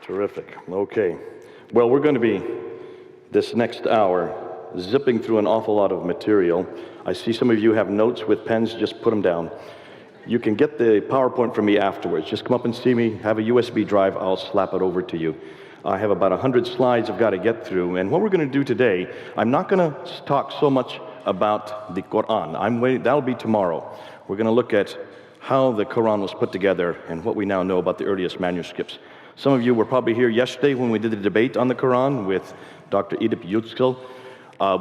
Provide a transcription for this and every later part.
Terrific. Okay. Well, we're going to be, this next hour, zipping through an awful lot of material. I see some of you have notes with pens. Just put them down. You can get the PowerPoint from me afterwards. Just come up and see me. Have a USB drive. I'll slap it over to you. I have about 100 slides I've got to get through. And what we're going to do today, I'm not going to talk so much about the Quran. That'll be tomorrow. We're going to look at how the Quran was put together and what we now know about the earliest manuscripts. Some of you were probably here yesterday when we did the debate on the Quran with Dr. Edip Yüksel.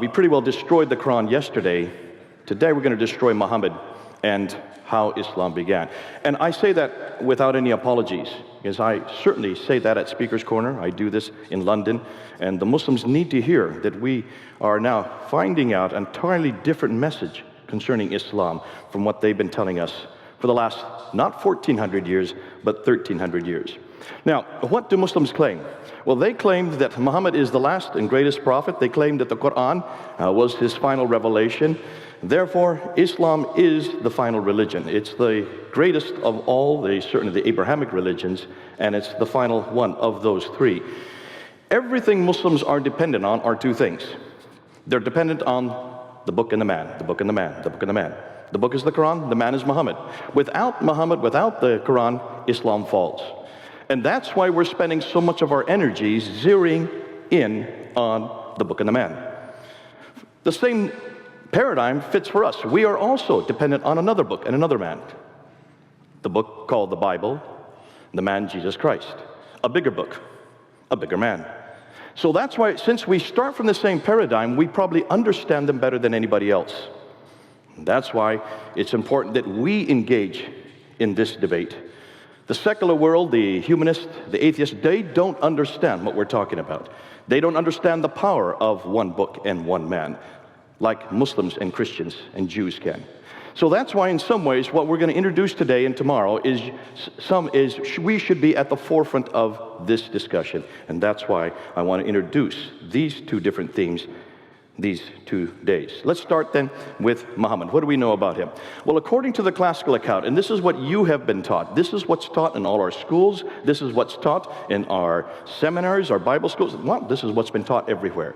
We pretty well destroyed the Quran yesterday. Today we're going to destroy Muhammad and how Islam began. And I say that without any apologies, because I certainly say that at Speaker's Corner. I do this in London, and the Muslims need to hear that we are now finding out an entirely different message concerning Islam from what they've been telling us for the last, not 1,400 years, but 1,300 years. Now, what do Muslims claim? Well, they claim that Muhammad is the last and greatest prophet. They claim that the Quran was his final revelation. Therefore, Islam is the final religion. It's the greatest of all, certainly the Abrahamic religions, and it's the final one of those three. Everything Muslims are dependent on are two things. They're dependent on the book and the man, the book and the man, the book and the man. The book is the Quran, the man is Muhammad. Without Muhammad, without the Quran, Islam falls. And that's why we're spending so much of our energies zeroing in on the book and the man. The same paradigm fits for us. We are also dependent on another book and another man. The book called the Bible, the man Jesus Christ. A bigger book, a bigger man. So that's why, since we start from the same paradigm, we probably understand them better than anybody else. That's why it's important that we engage in this debate. The secular world, the humanist, the atheist, they don't understand what we're talking about. They don't understand the power of one book and one man, like Muslims and Christians and Jews can. So that's why in some ways what we're going to introduce today and tomorrow is we should be at the forefront of this discussion. And that's why I want to introduce these two different themes these 2 days. Let's start then with Muhammad. What do we know about him? Well, according to the classical account, and this is what you have been taught, this is what's taught in all our schools, this is what's taught in our seminaries, our Bible schools, well, this is what's been taught everywhere.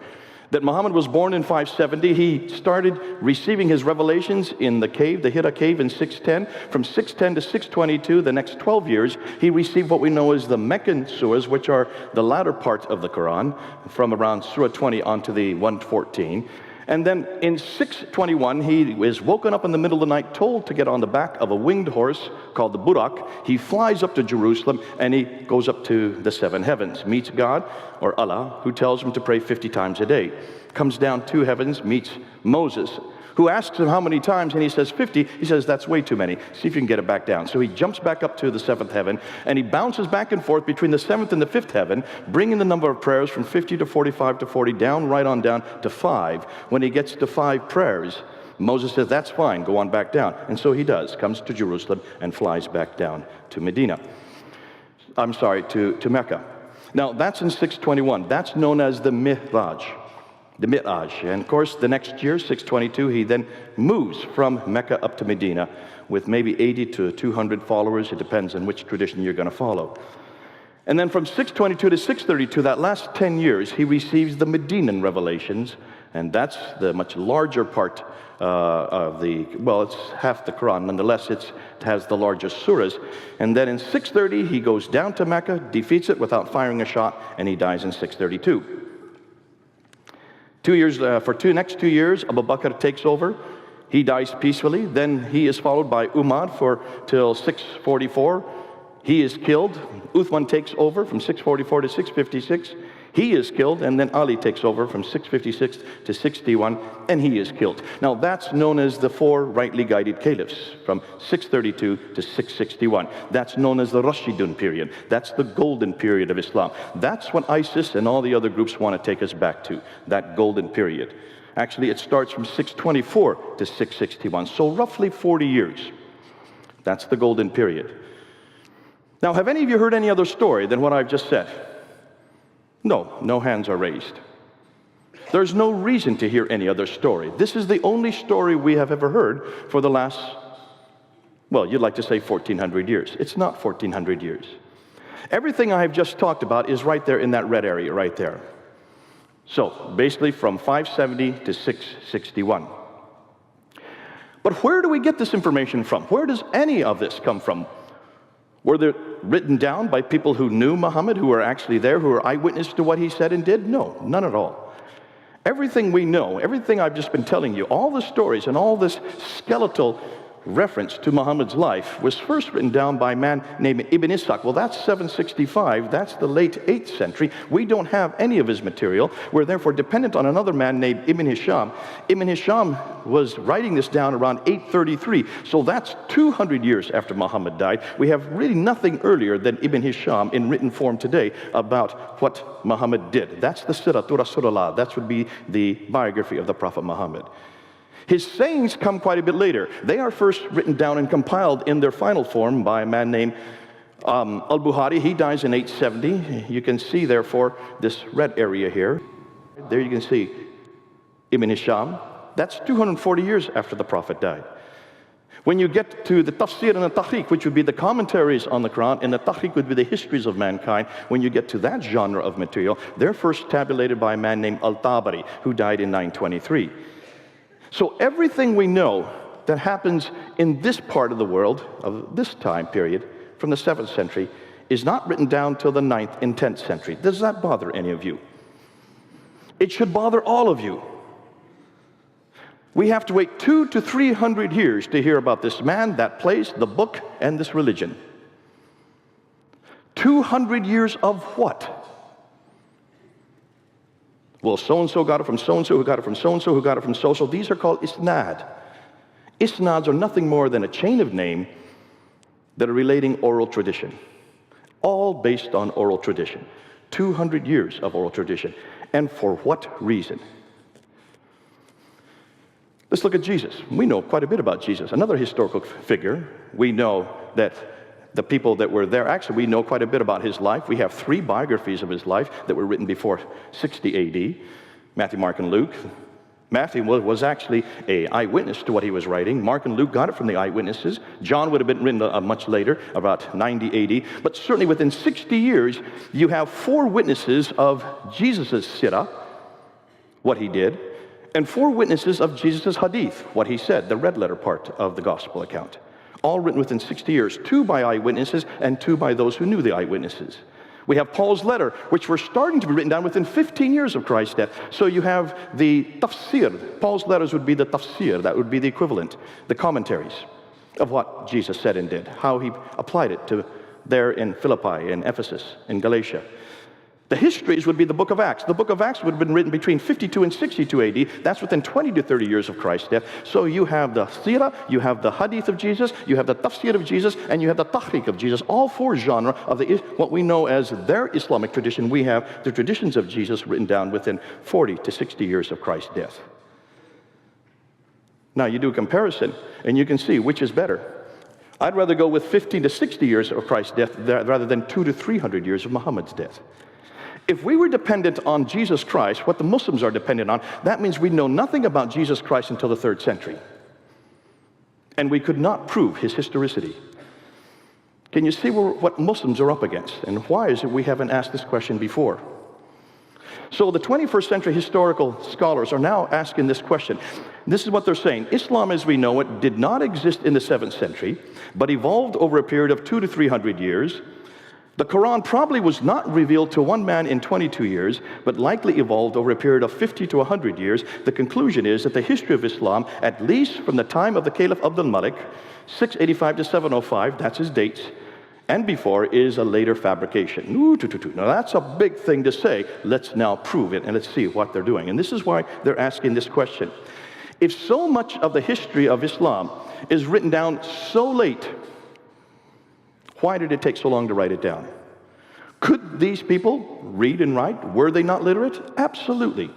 That Muhammad was born in 570. He started receiving his revelations in the cave, the Hira cave in 610. From 610 to 622, the next 12 years, he received what we know as the Meccan surahs, which are the latter part of the Quran, from around Surah 20 onto the 114. And then in 621, he is woken up in the middle of the night, told to get on the back of a winged horse called the Burak. He flies up to Jerusalem, and he goes up to the seven heavens, meets God, or Allah, who tells him to pray 50 times a day. Comes down 2 heavens, meets Moses, who asks him how many times, and he says 50. He says, that's way too many. See if you can get it back down. So he jumps back up to the 7th heaven, and he bounces back and forth between the 7th and the 5th heaven, bringing the number of prayers from 50 to 45 to 40, down, right on down to 5. When he gets to 5 prayers, Moses says, that's fine, go on back down. And so he does, comes to Jerusalem and flies back down to to Mecca. Now, that's in 621. That's known as the Mi'raj. The Mi'raj. And of course, the next year, 622, he then moves from Mecca up to Medina with maybe 80 to 200 followers. It depends on which tradition you're going to follow. And then from 622 to 632, that last 10 years, he receives the Medinan revelations, and that's the much larger part of the, well, it's half the Quran. Nonetheless, it has the largest surahs. And then in 630, he goes down to Mecca, defeats it without firing a shot, and he dies in 632. 2 years, next 2 years, Abu Bakr takes over. He dies peacefully. Then he is followed by Umar till 644. He is killed. Uthman takes over from 644 to 656. He is killed, and then Ali takes over from 656 to 61, and he is killed. Now, that's known as the 4 rightly guided caliphs, from 632 to 661. That's known as the Rashidun period. That's the golden period of Islam. That's what ISIS and all the other groups want to take us back to, that golden period. Actually, it starts from 624 to 661, so roughly 40 years. That's the golden period. Now, have any of you heard any other story than what I've just said? No, no hands are raised. There's no reason to hear any other story. This is the only story we have ever heard for the last, well, you'd like to say 1,400 years. It's not 1,400 years. Everything I have just talked about is right there in that red area right there. So basically from 570 to 661. But where do we get this information from? Where does any of this come from? Were they written down by people who knew Muhammad, who were actually there, who were eyewitnesses to what he said and did? No, none at all. Everything we know, everything I've just been telling you, all the stories and all this skeletal reference to Muhammad's life was first written down by a man named Ibn Ishaq. Well, that's 765. That's the late 8th century. We don't have any of his material. We're therefore dependent on another man named Ibn Hisham. Ibn Hisham was writing this down around 833. So that's 200 years after Muhammad died. We have really nothing earlier than Ibn Hisham in written form today about what Muhammad did. That's the Siratu Rasulullah. That would be the biography of the Prophet Muhammad. His sayings come quite a bit later. They are first written down and compiled in their final form by a man named Al-Bukhari. He dies in 870. You can see, therefore, this red area here. There you can see Ibn Hisham. That's 240 years after the Prophet died. When you get to the Tafsir and the Tahqiq, which would be the commentaries on the Quran, and the Tahqiq would be the histories of mankind, when you get to that genre of material, they're first tabulated by a man named Al-Tabari, who died in 923. So everything we know that happens in this part of the world, of this time period, from the 7th century, is not written down till the 9th and 10th century. Does that bother any of you? It should bother all of you. We have to wait 200 to 300 years to hear about this man, that place, the book, and this religion. 200 years of what? Well, so-and-so got it from so-and-so, who got it from so-and-so, who got it from so-and-so. These are called isnad. Isnads are nothing more than a chain of names that are relating oral tradition. All based on oral tradition. 200 years of oral tradition. And for what reason? Let's look at Jesus. We know quite a bit about Jesus. Another historical figure. We know that the people that were there, actually, we know quite a bit about his life. We have 3 biographies of his life that were written before 60 AD, Matthew, Mark, and Luke. Matthew was actually an eyewitness to what he was writing. Mark and Luke got it from the eyewitnesses. John would have been written much later, about 90 AD. But certainly within 60 years, you have 4 witnesses of Jesus' sirah, what he did, and 4 witnesses of Jesus' hadith, what he said, the red letter part of the gospel account. All written within 60 years, 2 by eyewitnesses and 2 by those who knew the eyewitnesses. We have Paul's letter, which were starting to be written down within 15 years of Christ's death. So you have the tafsir. Paul's letters would be the tafsir. That would be the equivalent, the commentaries of what Jesus said and did, how he applied it to there in Philippi, in Ephesus, in Galatia. The histories would be the book of Acts. The book of Acts would have been written between 52 and 62 AD. That's within 20 to 30 years of Christ's death. So you have the seerah, you have the hadith of Jesus, you have the tafsir of Jesus, and you have the tahqiq of Jesus. All 4 genres of what we know as their Islamic tradition. We have the traditions of Jesus written down within 40 to 60 years of Christ's death. Now you do a comparison, and you can see which is better. I'd rather go with 15 to 60 years of Christ's death rather than 200 to 300 years of Muhammad's death. If we were dependent on Jesus Christ, what the Muslims are dependent on, that means we know nothing about Jesus Christ until the 3rd century. And we could not prove his historicity. Can you see what Muslims are up against? And why is it we haven't asked this question before? So the 21st century historical scholars are now asking this question. This is what they're saying. Islam as we know it did not exist in the 7th century, but evolved over a period of 200 to 300 years. The Quran probably was not revealed to one man in 22 years, but likely evolved over a period of 50 to 100 years. The conclusion is that the history of Islam, at least from the time of the Caliph Abdul Malik, 685 to 705, that's his dates, and before, is a later fabrication. Now that's a big thing to say. Let's now prove it, and let's see what they're doing. And this is why they're asking this question. If so much of the history of Islam is written down so late, why did it take so long to write it down? Could these people read and write? Were they not literate? Absolutely.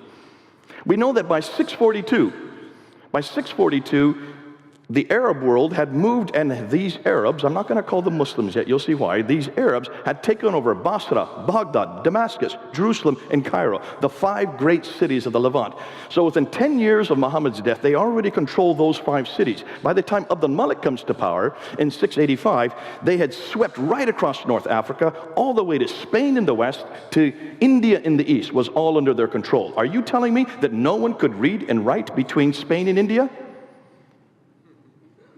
We know that by 642, The Arab world had moved, and these Arabs, I'm not going to call them Muslims yet, you'll see why, these Arabs had taken over Basra, Baghdad, Damascus, Jerusalem, and Cairo, the 5 great cities of the Levant. So within 10 years of Muhammad's death, they already controlled those 5 cities. By the time Abd al-Malik comes to power in 685, they had swept right across North Africa, all the way to Spain in the west, to India in the east, was all under their control. Are you telling me that no one could read and write between Spain and India?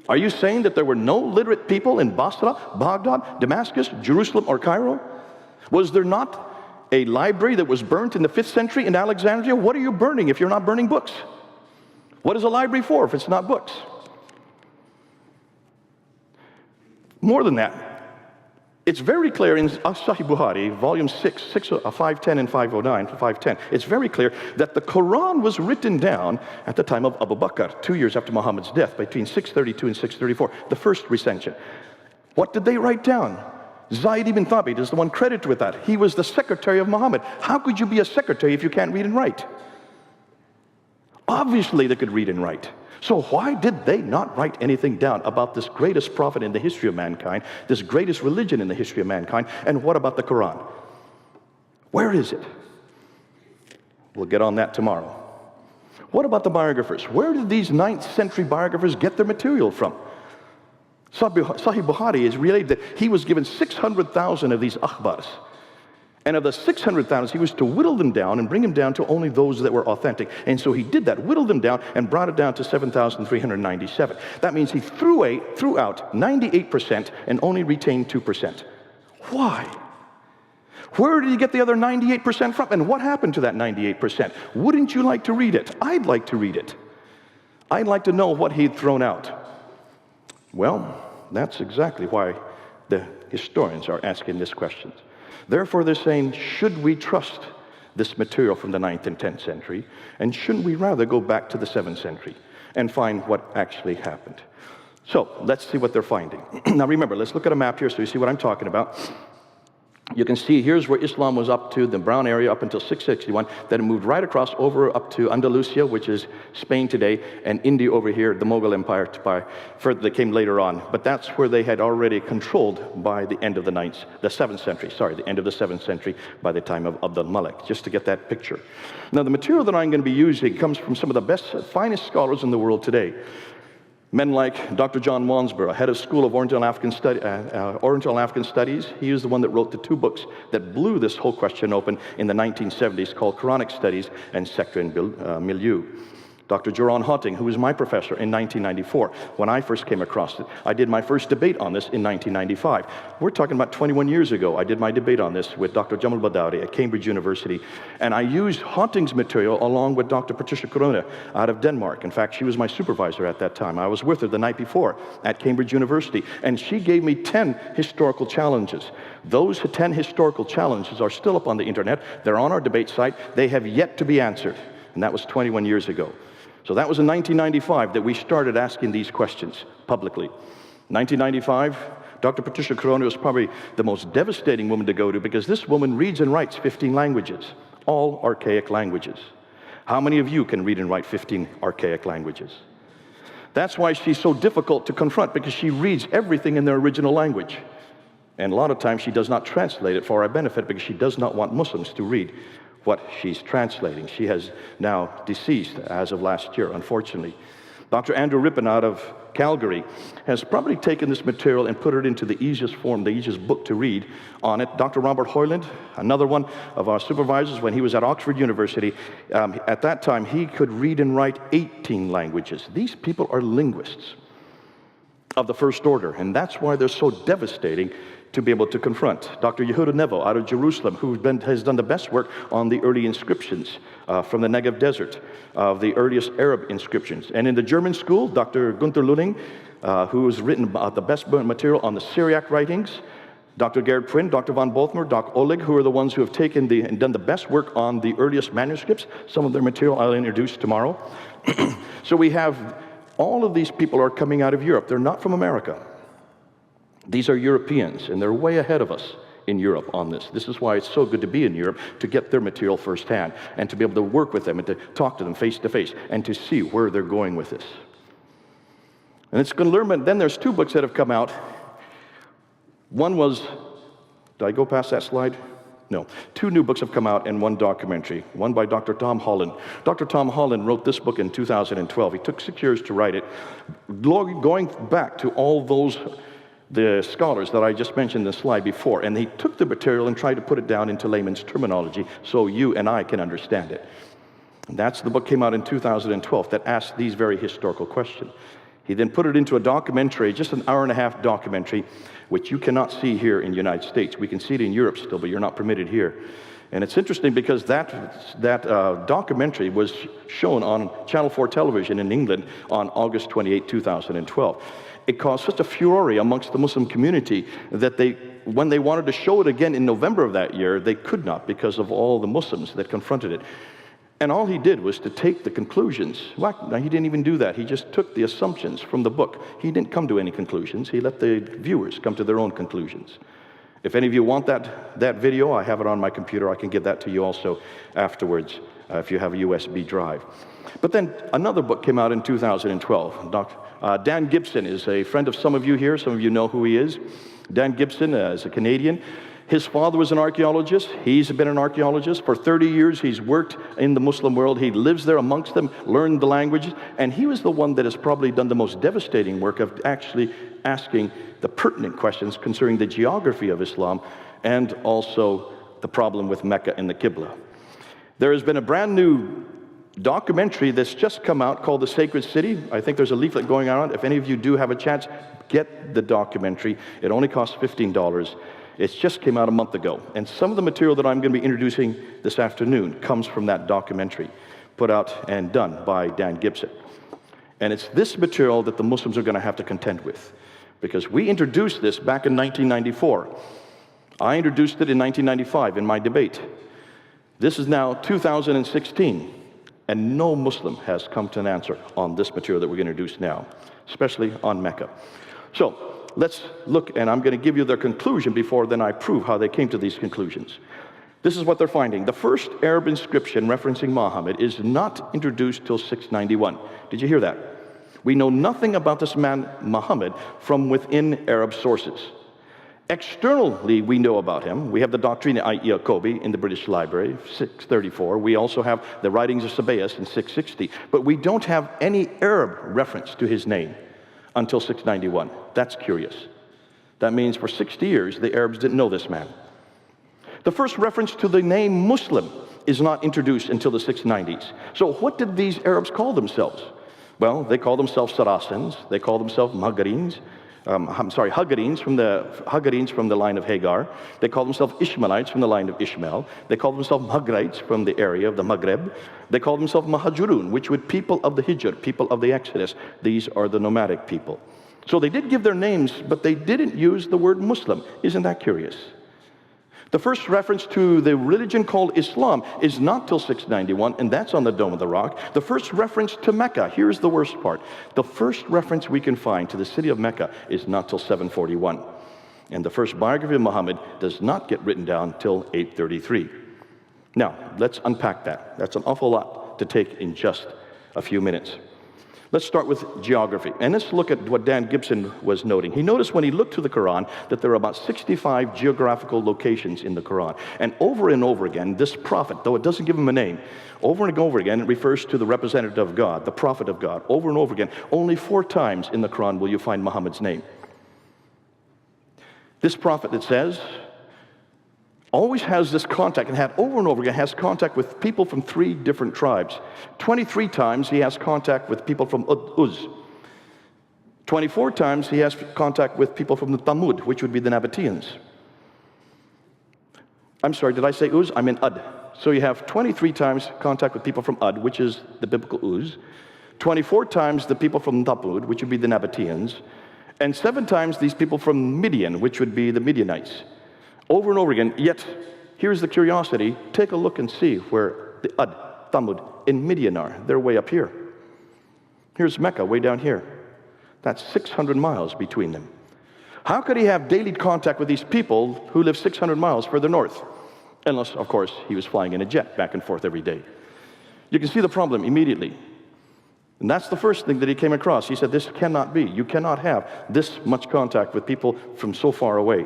Are you saying that there were no literate people in Basra, Baghdad, Damascus, Jerusalem, or Cairo? Was there not a library that was burnt in the 5th century in Alexandria? What are you burning if you're not burning books? What is a library for if it's not books? More than that, it's very clear in Sahih Bukhari, volume 6, 510 and 509, 510, it's very clear that the Quran was written down at the time of Abu Bakr, 2 years after Muhammad's death, between 632 and 634, the first recension. What did they write down? Zayd ibn Thabit is the one credited with that. He was the secretary of Muhammad. How could you be a secretary if you can't read and write? Obviously they could read and write. So why did they not write anything down about this greatest prophet in the history of mankind, this greatest religion in the history of mankind, and what about the Quran? Where is it? We'll get on that tomorrow. What about the biographers? Where did these 9th century biographers get their material from? Sahih Bukhari is related that he was given 600,000 of these akhbars. And of the 600,000, he was to whittle them down and bring them down to only those that were authentic. And so he did that, whittled them down, and brought it down to 7,397. That means he threw out 98% and only retained 2%. Why? Where did he get the other 98% from? And what happened to that 98%? Wouldn't you like to read it? I'd like to read it. I'd like to know what he'd thrown out. Well, that's exactly why the historians are asking this question. Therefore, they're saying, should we trust this material from the 9th and 10th century? And shouldn't we rather go back to the 7th century and find what actually happened? So let's see what they're finding. Now remember, let's look at a map here so you see what I'm talking about. You can see here's where Islam was up to, the brown area up until 661. Then it moved right across over up to Andalusia, which is Spain today, and India over here, the Mughal Empire, further they came later on. But that's where they had already controlled by the end of the 7th century, the end of the 7th century by the time of Abd al-Malik, just to get that picture. Now the material that I'm going to be using comes from some of the best, finest scholars in the world today. Men like Dr. John Wansborough, head of School of Oriental African Studies. He is the one that wrote the 2 books that blew this whole question open in the 1970s called Quranic Studies and Sector and Milieu. Dr. Jaron Hotting, who was my professor in 1994. When I first came across it, I did my first debate on this in 1995. We're talking about 21 years ago. I did my debate on this with Dr. Jamal Badawi at Cambridge University. And I used Hotting's material along with Dr. Patricia Corona out of Denmark. In fact, she was my supervisor at that time. I was with her the night before at Cambridge University. And she gave me 10 historical challenges. Those 10 historical challenges are still up on the internet. They're on our debate site. They have yet to be answered. And that was 21 years ago. So that was in 1995 that we started asking these questions publicly. 1995, Dr. Patricia Corona was probably the most devastating woman to go to because this woman reads and writes 15 languages, all archaic languages. How many of you can read and write 15 archaic languages? That's why she's so difficult to confront, because she reads everything in their original language. And a lot of times she does not translate it for our benefit because she does not want Muslims to read what she's translating. She has now deceased as of last year, unfortunately. Dr. Andrew Rippon out of Calgary has probably taken this material and put it into the easiest form, the easiest book to read on it. Dr. Robert Hoyland, another one of our supervisors when he was at Oxford University, at that time he could read and write 18 languages. These people are linguists of the first order, and that's why they're so devastating to be able to confront. Dr. Yehuda Nevo out of Jerusalem, who has done the best work on the early inscriptions from the Negev Desert, of the earliest Arab inscriptions. And in the German school, Dr. Gunther Luning, who has written about the best material on the Syriac writings. Dr. Gerhard Prin, Dr. von Bothmer, Dr. Oleg, who are the ones who have taken and done the best work on the earliest manuscripts. Some of their material I'll introduce tomorrow. So we have all of these people are coming out of Europe. They're not from America. These are Europeans, and they're way ahead of us in Europe on this. This is why it's so good to be in Europe, to get their material firsthand, and to be able to work with them, and to talk to them face to face, and to see where they're going with this. And it's going to learn, then there's 2 books that have come out. One was, did I go past that slide? No. 2 new books have come out and 1 documentary, one by Dr. Tom Holland. Dr. Tom Holland wrote this book in 2012. He took 6 years to write it, going back to all the scholars that I just mentioned in the slide before, and he took the material and tried to put it down into layman's terminology so you and I can understand it. And that's the book came out in 2012 that asked these very historical questions. He then put it into a documentary, just an hour-and-a-half documentary, which you cannot see here in the United States. We can see it in Europe still, but you're not permitted here. And it's interesting because that documentary was shown on Channel 4 television in England on August 28, 2012. It caused such a furore amongst the Muslim community that when they wanted to show it again in November of that year, they could not because of all the Muslims that confronted it. And all he did was to take the conclusions. Well, he didn't even do that. He just took the assumptions from the book. He didn't come to any conclusions. He let the viewers come to their own conclusions. If any of you want that video, I have it on my computer. I can give that to you also afterwards if you have a USB drive. But then another book came out in 2012. Dan Gibson is a friend of some of you here. Some of you know who he is. Dan Gibson is a Canadian. His father was an archaeologist. He's been an archaeologist. For 30 years, he's worked in the Muslim world. He lives there amongst them, learned the languages, and he was the one that has probably done the most devastating work of actually asking the pertinent questions concerning the geography of Islam and also the problem with Mecca and the Qibla. There has been a brand new documentary that's just come out called The Sacred City. I think there's a leaflet going around. If any of you do have a chance, get the documentary. It only costs $15. It just came out a month ago. And some of the material that I'm going to be introducing this afternoon comes from that documentary, put out and done by Dan Gibson. And it's this material that the Muslims are going to have to contend with, because we introduced this back in 1994. I introduced it in 1995 in my debate. This is now 2016, and no Muslim has come to an answer on this material that we're going to introduce now, especially on Mecca. So let's look, and I'm going to give you their conclusion before then I prove how they came to these conclusions. This is what they're finding. The first Arab inscription referencing Muhammad is not introduced till 691. Did you hear that? We know nothing about this man Muhammad from within Arab sources. Externally, we know about him. We have the Doctrina I Jacobi in the British Library, 634. We also have the writings of Sabaeus in 660. But we don't have any Arab reference to his name until 691. That's curious. That means for 60 years, the Arabs didn't know this man. The first reference to the name Muslim is not introduced until the 690s. So what did these Arabs call themselves? Well, they call themselves Saracens. They call themselves Haggarines from the line of Hagar. They call themselves Ishmaelites from the line of Ishmael. They call themselves Maghrites from the area of the Maghreb. They call themselves Mahajurun, which would people of the Hijr, people of the Exodus. These are the nomadic people. So they did give their names, but they didn't use the word Muslim. Isn't that curious? The first reference to the religion called Islam is not till 691, and that's on the Dome of the Rock. The first reference to Mecca, here's the worst part. The first reference we can find to the city of Mecca is not till 741. And the first biography of Muhammad does not get written down till 833. Now, let's unpack that. That's an awful lot to take in just a few minutes. Let's start with geography, and let's look at what Dan Gibson was noting. He noticed when he looked to the Quran that there are about 65 geographical locations in the Quran. And over again, this prophet, though it doesn't give him a name, over and over again, it refers to the representative of God, the prophet of God, over and over again. Only 4 times in the Quran will you find Muhammad's name. This prophet, it says, always has this contact, and had over and over again, has contact with people from 3 different tribes. 23 times he has contact with people from Uz. 24 times he has contact with people from the Thamud, which would be the Nabateans. I'm sorry, did I say Uz? I meant Ud. So you have 23 times contact with people from Ud, which is the biblical Uz. 24 times the people from Thamud, which would be the Nabateans. And 7 times these people from Midian, which would be the Midianites. Over and over again, yet here's the curiosity. Take a look and see where the Ud, Thamud, and Midian are. They're way up here. Here's Mecca, way down here. That's 600 miles between them. How could he have daily contact with these people who live 600 miles further north? Unless, of course, he was flying in a jet back and forth every day. You can see the problem immediately. And that's the first thing that he came across. He said, this cannot be. You cannot have this much contact with people from so far away.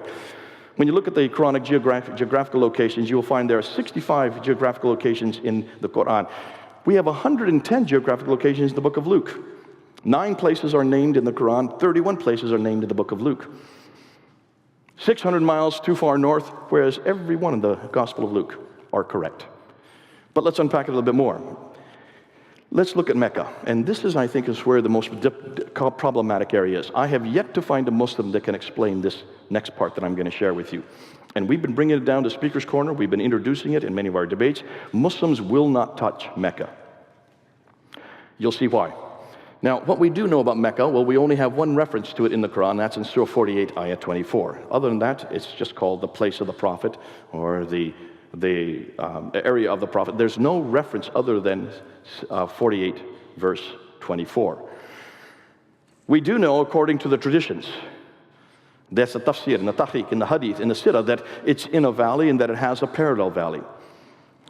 When you look at the Quranic geographical locations, you will find there are 65 geographical locations in the Quran. We have 110 geographical locations in the book of Luke. 9 places are named in the Quran, 31 places are named in the book of Luke. 600 miles too far north, whereas every one in the Gospel of Luke are correct. But let's unpack it a little bit more. Let's look at Mecca, and this is, I think, is where the most problematic area is. I have yet to find a Muslim that can explain this next part that I'm going to share with you. And we've been bringing it down to Speaker's Corner. We've been introducing it in many of our debates. Muslims will not touch Mecca. You'll see why. Now, what we do know about Mecca, well, we only have one reference to it in the Quran. That's in Surah 48, Ayah 24. Other than that, it's just called the place of the prophet, or the area of the prophet. There's no reference other than 48 verse 24. We do know, according to the traditions, that's the tafsir, in the tahqiq, in the hadith, in the sirah, that it's in a valley and that it has a parallel valley,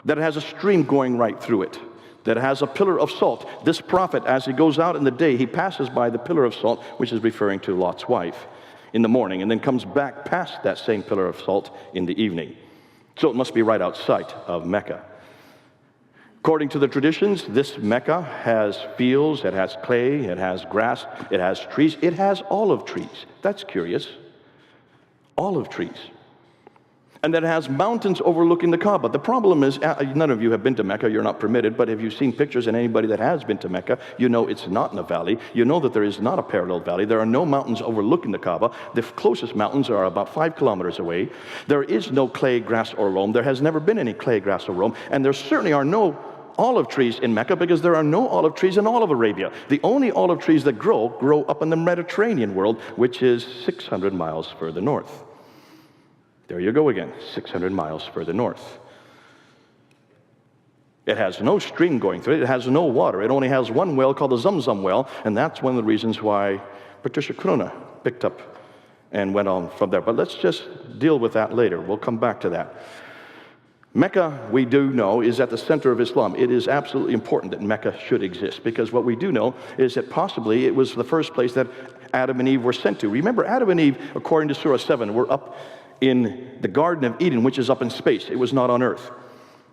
that it has a stream going right through it, that it has a pillar of salt. This prophet, as he goes out in the day, he passes by the pillar of salt, which is referring to Lot's wife, in the morning, and then comes back past that same pillar of salt in the evening. So it must be right outside of Mecca. According to the traditions, this Mecca has fields, it has clay, it has grass, it has trees, it has olive trees. That's curious. Olive trees. And that it has mountains overlooking the Kaaba. The problem is, none of you have been to Mecca, you're not permitted, but if you've seen pictures, and anybody that has been to Mecca, you know it's not in a valley. You know that there is not a parallel valley. There are no mountains overlooking the Kaaba. The closest mountains are about 5 kilometers away. There is no clay, grass, or loam. There has never been any clay, grass, or loam. And there certainly are no olive trees in Mecca, because there are no olive trees in all of Arabia. The only olive trees that grow up in the Mediterranean world, which is 600 miles further north. There you go again, 600 miles further north. It has no stream going through it. It has no water. It only has one well called the Zamzam well, and that's one of the reasons why Patricia Corona picked up and went on from there. But let's just deal with that later. We'll come back to that. Mecca, we do know, is at the center of Islam. It is absolutely important that Mecca should exist, because what we do know is that possibly it was the first place that Adam and Eve were sent to. Remember, Adam and Eve, according to Surah 7, were up in the Garden of Eden, which is up in space. It was not on earth.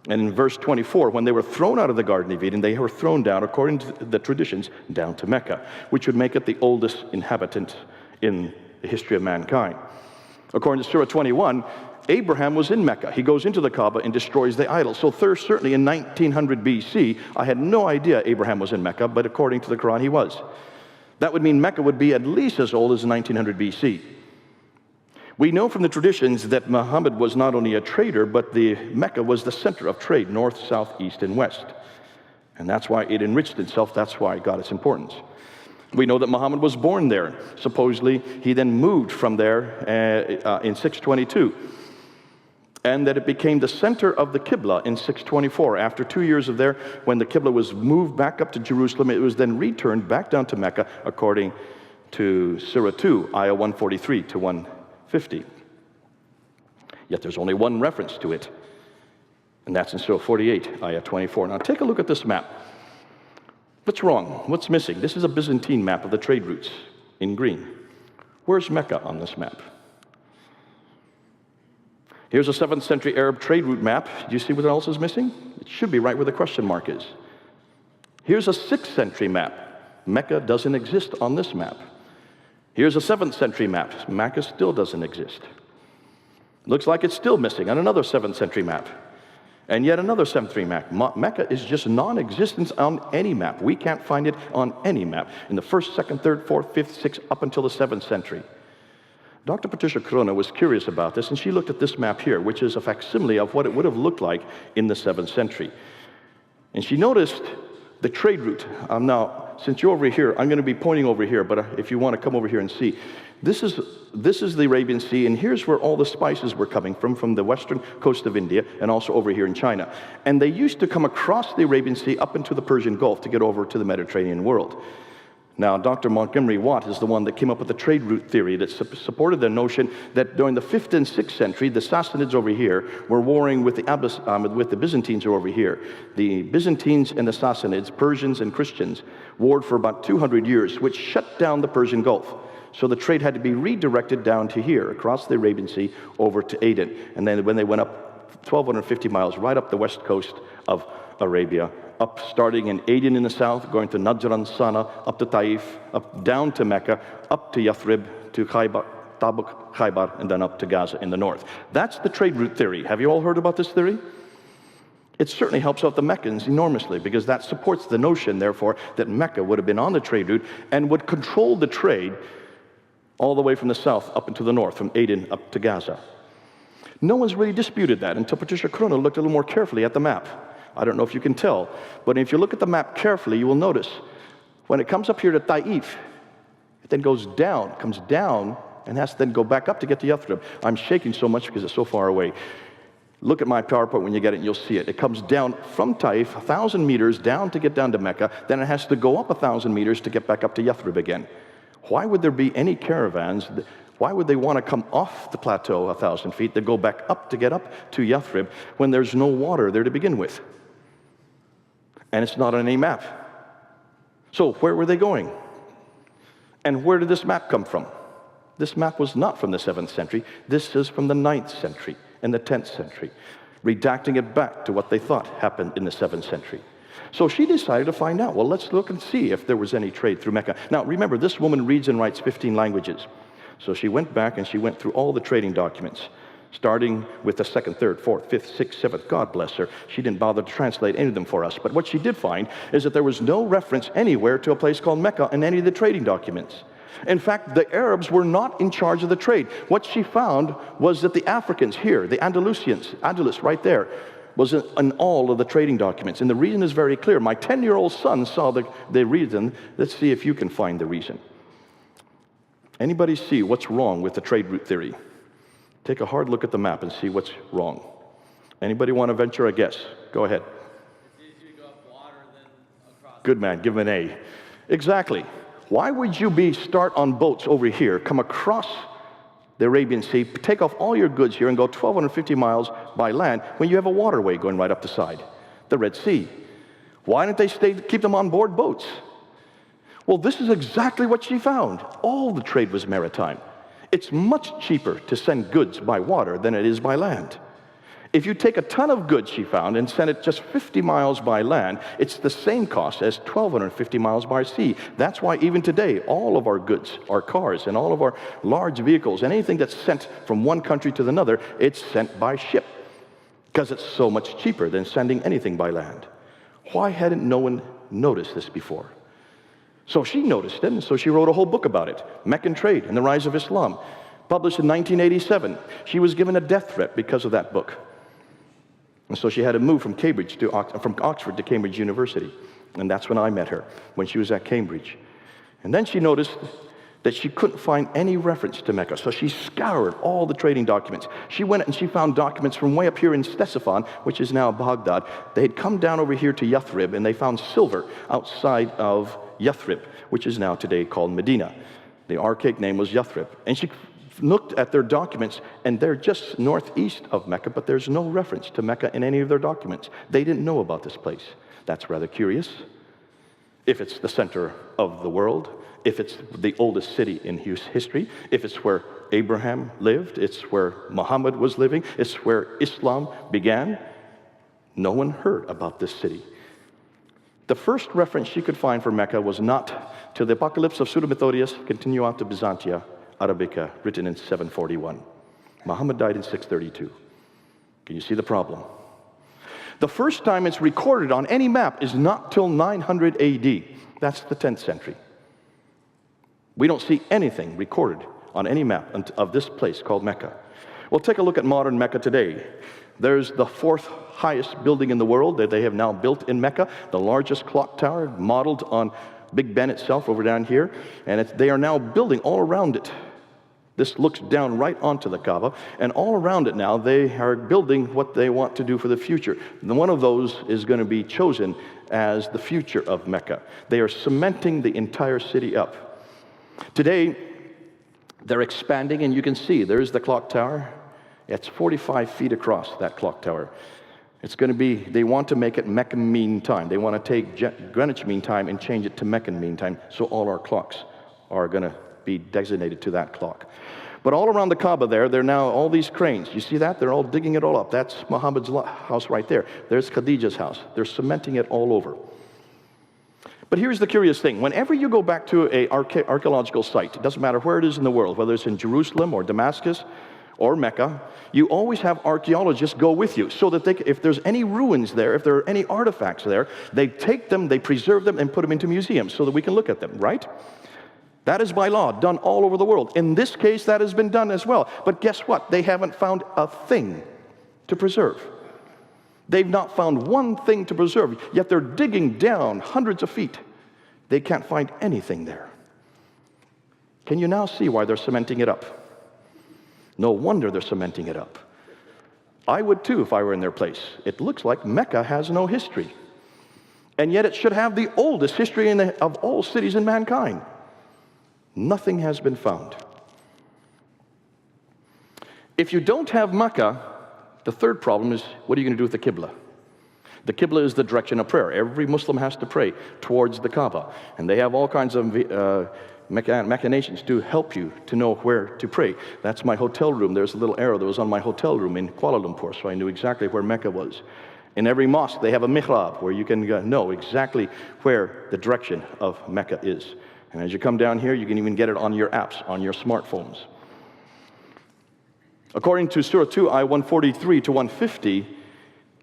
And in verse 24, when they were thrown out of the Garden of Eden, they were thrown down, according to the traditions, down to Mecca, which would make it the oldest inhabitant in the history of mankind. According to Surah 21, Abraham was in Mecca. He goes into the Kaaba and destroys the idol. So certainly in 1900 BC, I had no idea Abraham was in Mecca, but according to the Quran, he was. That would mean Mecca would be at least as old as 1900 BC. We know from the traditions that Muhammad was not only a trader, but Mecca was the center of trade, north, south, east, and west. And that's why it enriched itself. That's why it got its importance. We know that Muhammad was born there. Supposedly, he then moved from there in 622. And that it became the center of the Qibla in 624. After 2 years of there, when the Qibla was moved back up to Jerusalem, it was then returned back down to Mecca, according to Surah 2, Ayah 143 to 150. Yet there's only one reference to it, and that's in Surah 48, Ayah 24. Now take a look at this map. What's wrong? What's missing? This is a Byzantine map of the trade routes in green. Where's Mecca on this map? Here's a 7th century Arab trade route map. Do you see what else is missing? It should be right where the question mark is. Here's a 6th century map. Mecca doesn't exist on this map. Here's a 7th century map. Mecca still doesn't exist. Looks like it's still missing on another 7th century map. And yet another 7th century map. Mecca is just non-existent on any map. We can't find it on any map. In the 1st, 2nd, 3rd, 4th, 5th, 6th, up until the 7th century. Dr. Patricia Corona was curious about this, and she looked at this map here, which is a facsimile of what it would have looked like in the 7th century. And she noticed the trade route. Now, since you're over here, I'm going to be pointing over here, but if you want to come over here and see, this is the Arabian Sea, and here's where all the spices were coming from the western coast of India, and also over here in China. And they used to come across the Arabian Sea up into the Persian Gulf to get over to the Mediterranean world. Now, Dr. Montgomery Watt is the one that came up with the trade route theory that supported the notion that during the 5th and 6th century, the Sassanids over here were warring with the Byzantines who are over here. The Byzantines and the Sassanids, Persians and Christians, warred for about 200 years, which shut down the Persian Gulf. So the trade had to be redirected down to here, across the Arabian Sea, over to Aden. And then when they went up 1,250 miles, right up the west coast of Arabia, up starting in Aden in the south, going to Najran, Sana, up to Taif, up down to Mecca, up to Yathrib, to Khaybar, Tabuk, Khaybar, and then up to Gaza in the north. That's the trade route theory. Have you all heard about this theory? It certainly helps out the Meccans enormously, because that supports the notion, therefore, that Mecca would have been on the trade route and would control the trade all the way from the south up into the north, from Aden up to Gaza. No one's really disputed that until Patricia Corona looked a little more carefully at the map. I don't know if you can tell, but if you look at the map carefully, you will notice when it comes up here to Taif, it then goes down, comes down, and has to then go back up to get to Yathrib. I'm shaking so much because it's so far away. Look at my PowerPoint when you get it, and you'll see it. It comes down from Taif, 1,000 meters down to get down to Mecca, then it has to go up 1,000 meters to get back up to Yathrib again. Why would there be any caravans? Why would they want to come off the plateau 1,000 feet, then go back up to get up to Yathrib when there's no water there to begin with? And it's not on any map. So where were they going? And where did this map come from? This map was not from the 7th century. This is from the 9th century and the 10th century, redacting it back to what they thought happened in the 7th century. So she decided to find out, well, let's look and see if there was any trade through Mecca. Now, remember, this woman reads and writes 15 languages. So she went back and she went through all the trading documents, starting with the 2nd, 3rd, 4th, 5th, 6th, 7th. God bless her. She didn't bother to translate any of them for us. But what she did find is that there was no reference anywhere to a place called Mecca in any of the trading documents. In fact, the Arabs were not in charge of the trade. What she found was that the Africans here, the Andalusians, Andalus right there, was in all of the trading documents. And the reason is very clear. My 10-year-old son saw the reason. Let's see if you can find the reason. Anybody see what's wrong with the trade route theory? Take a hard look at the map and see what's wrong. Anybody want to venture a guess? Go ahead. It's easier to go up water than across. Good man, give him an A. Exactly. Why would you start on boats over here, come across the Arabian Sea, take off all your goods here and go 1,250 miles by land when you have a waterway going right up the side, the Red Sea? Why didn't they keep them on board boats? Well, this is exactly what she found. All the trade was maritime. It's much cheaper to send goods by water than it is by land. If you take a ton of goods, she found, and send it just 50 miles by land, it's the same cost as 1,250 miles by sea. That's why even today, all of our goods, our cars, and all of our large vehicles, and anything that's sent from one country to another, it's sent by ship, because it's so much cheaper than sending anything by land. Why hadn't no one noticed this before? So she noticed it, and so she wrote a whole book about it, Meccan Trade and the Rise of Islam, published in 1987. She was given a death threat because of that book. And so she had to move from Oxford to Cambridge University. And that's when I met her, when she was at Cambridge. And then she noticed that she couldn't find any reference to Mecca. So she scoured all the trading documents. She went and she found documents from way up here in Ctesiphon, which is now Baghdad. They had come down over here to Yathrib, and they found silver outside of Yathrib, which is now today called Medina. The archaic name was Yathrib. And she looked at their documents, and they're just northeast of Mecca, but there's no reference to Mecca in any of their documents. They didn't know about this place. That's rather curious. If it's the center of the world, if it's the oldest city in history, if it's where Abraham lived, it's where Muhammad was living, it's where Islam began, no one heard about this city. The first reference she could find for Mecca was not to the Apocalypse of Pseudo-Methodius, Continuata Byzantia Arabica, written in 741. Muhammad died in 632. Can you see the problem? The first time it's recorded on any map is not till 900 AD. That's the 10th century. We don't see anything recorded on any map of this place called Mecca. Well, take a look at modern Mecca today. There's the 4th highest building in the world that they have now built in Mecca, the largest clock tower modeled on Big Ben itself over down here, and they are now building all around it. This looks down right onto the Kaaba, and all around it now, they are building what they want to do for the future. And one of those is going to be chosen as the future of Mecca. They are cementing the entire city up. Today, they're expanding, and you can see there's the clock tower. It's 45 feet across, that clock tower. It's going to be, they want to make it Meccan Mean Time. They want to take Greenwich Mean Time and change it to Meccan Mean Time, so all our clocks are going to be designated to that clock. But all around the Kaaba there are now all these cranes. You see that? They're all digging it all up. That's Muhammad's house right there. There's Khadija's house. They're cementing it all over. But here's the curious thing. Whenever you go back to an archaeological site, it doesn't matter where it is in the world, whether it's in Jerusalem or Damascus or Mecca, you always have archaeologists go with you so that they, if there's any ruins there, if there are any artifacts there, they take them, they preserve them, and put them into museums so that we can look at them, right? That is by law, done all over the world. In this case, that has been done as well. But guess what? They haven't found a thing to preserve. They've not found one thing to preserve, yet they're digging down hundreds of feet. They can't find anything there. Can you now see why they're cementing it up? No wonder they're cementing it up. I would too if I were in their place. It looks like Mecca has no history. And yet it should have the oldest history of all cities in mankind. Nothing has been found. If you don't have Mecca, the third problem is, what are you going to do with the Qibla? The Qibla is the direction of prayer. Every Muslim has to pray towards the Kaaba. And they have all kinds of machinations to help you to know where to pray. That's my hotel room. There's a little arrow that was on my hotel room in Kuala Lumpur, so I knew exactly where Mecca was. In every mosque, they have a mihrab where you can know exactly where the direction of Mecca is. And as you come down here, you can even get it on your apps, on your smartphones. According to Surah 2, Ayah 143 to 150,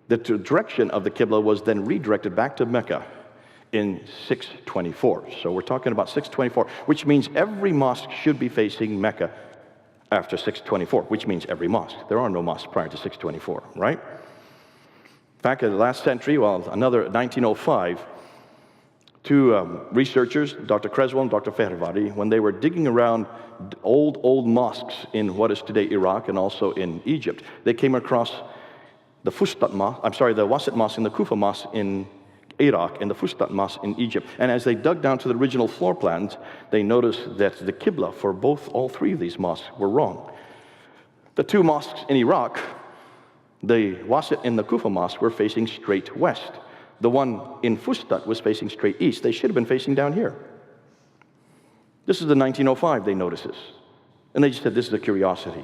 the direction of the Qibla was then redirected back to Mecca in 624. So we're talking about 624, which means every mosque should be facing Mecca after 624, which means every mosque. There are no mosques prior to 624, right? Back in the last century, well, another 1905, two researchers, Dr. Creswell and Dr. Fehérváry, when they were digging around old mosques in what is today Iraq and also in Egypt, they came across the Wasit Mosque and the Kufa Mosque in Iraq and the Fustat Mosque in Egypt. And as they dug down to the original floor plans, they noticed that the Qibla for all three of these mosques were wrong. The two mosques in Iraq, the Wasit and the Kufa Mosque, were facing straight west. The one in Fustat was facing straight east. They should have been facing down here. This is the 1905 they noticed this. And they just said, this is a curiosity.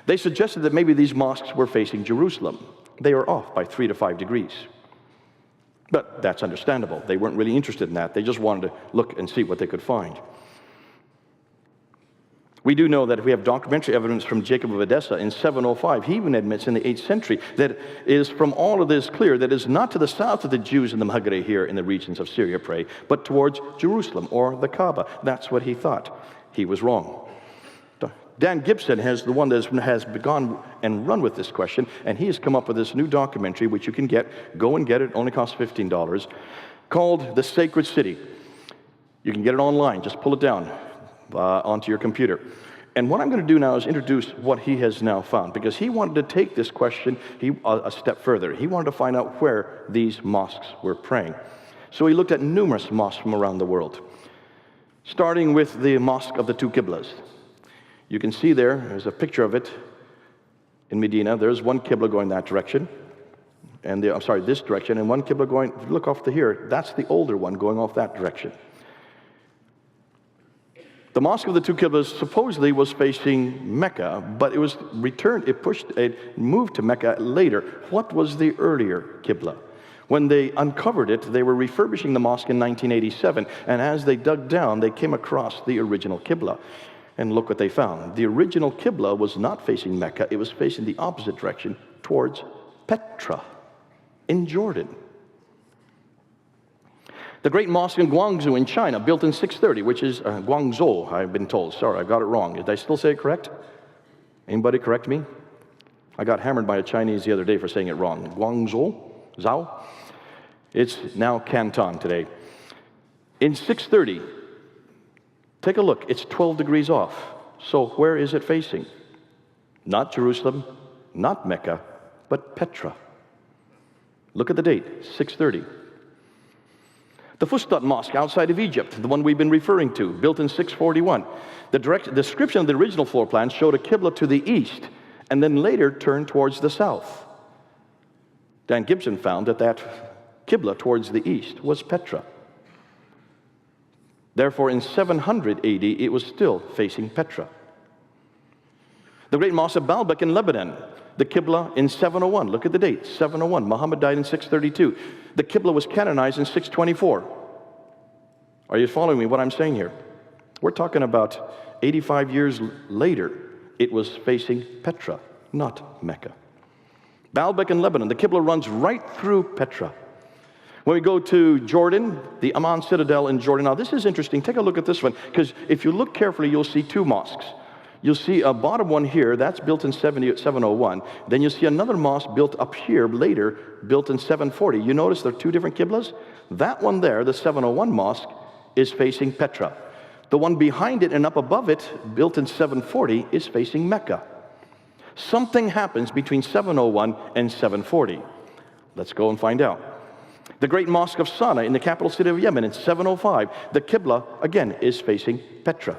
They suggested that maybe these mosques were facing Jerusalem. They were off by 3 to 5 degrees. But that's understandable. They weren't really interested in that. They just wanted to look and see what they could find. We do know that if we have documentary evidence from Jacob of Edessa in 705, he even admits in the 8th century that it is from all of this clear that it is not to the south of the Jews in the Maghreb here in the regions of Syria pray, but towards Jerusalem or the Kaaba. That's what he thought. He was wrong. Dan Gibson has the one that has begun and run with this question, and he has come up with this new documentary, which you can get. Go and get it. Only costs $15. Called The Sacred City. You can get it online. Just pull it down onto your computer. And what I'm going to do now is introduce what he has now found, because he wanted to take this question a step further. He wanted to find out where these mosques were praying. So he looked at numerous mosques from around the world, starting with the Mosque of the Two Qiblas. You can see there's a picture of it in Medina. There's one Qibla going that direction, and this direction, and one Qibla going, if you look off to here, that's the older one going off that direction. The Mosque of the Two Qiblas supposedly was facing Mecca, but it was returned, it moved to Mecca later. What was the earlier Qibla? When they uncovered it, they were refurbishing the mosque in 1987, and as they dug down, they came across the original Qibla. And look what they found. The original Qibla was not facing Mecca, it was facing the opposite direction towards Petra in Jordan. The great mosque in Guangzhou in China, built in 630, which is Guangzhou, I've been told. Sorry, I got it wrong. Did I still say it correct? Anybody correct me? I got hammered by a Chinese the other day for saying it wrong. Guangzhou? Zhao? It's now Canton today. In 630, take a look, it's 12 degrees off. So where is it facing? Not Jerusalem, not Mecca, but Petra. Look at the date, 630. The Fustat Mosque outside of Egypt, the one we've been referring to, built in 641. The description of the original floor plan showed a Qibla to the east and then later turned towards the south. Dan Gibson found that that Qibla towards the east was Petra. Therefore, in 700 AD, it was still facing Petra. The great Mosque of Baalbek in Lebanon, the Qibla in 701. Look at the date, 701. Muhammad died in 632. The Qibla was canonized in 624. Are you following me what I'm saying here? We're talking about 85 years later, it was facing Petra, not Mecca. Baalbek in Lebanon, the Qibla runs right through Petra. When we go to Jordan, the Amman Citadel in Jordan. Now this is interesting. Take a look at this one, because if you look carefully, you'll see two mosques. You'll see a bottom one here, that's built in 701. Then you'll see another mosque built up here later, built in 740. You notice there are two different Qiblas? That one there, the 701 mosque, is facing Petra. The one behind it and up above it, built in 740, is facing Mecca. Something happens between 701 and 740. Let's go and find out. The great Mosque of Sana'a in the capital city of Yemen in 705, the Qibla, again, is facing Petra.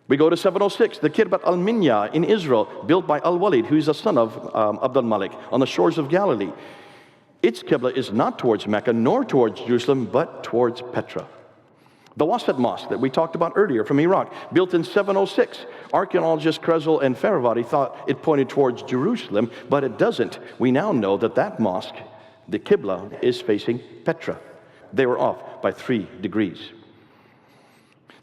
We go to 706, the Kirbat al-Minya in Israel, built by Al-Walid, who is a son of Abdul Malik, on the shores of Galilee. Its Qibla is not towards Mecca, nor towards Jerusalem, but towards Petra. The Wasat Mosque that we talked about earlier from Iraq, built in 706. Archaeologists Krezel and Faravati thought it pointed towards Jerusalem, but it doesn't. We now know that that mosque, the Qibla, is facing Petra. They were off by 3 degrees.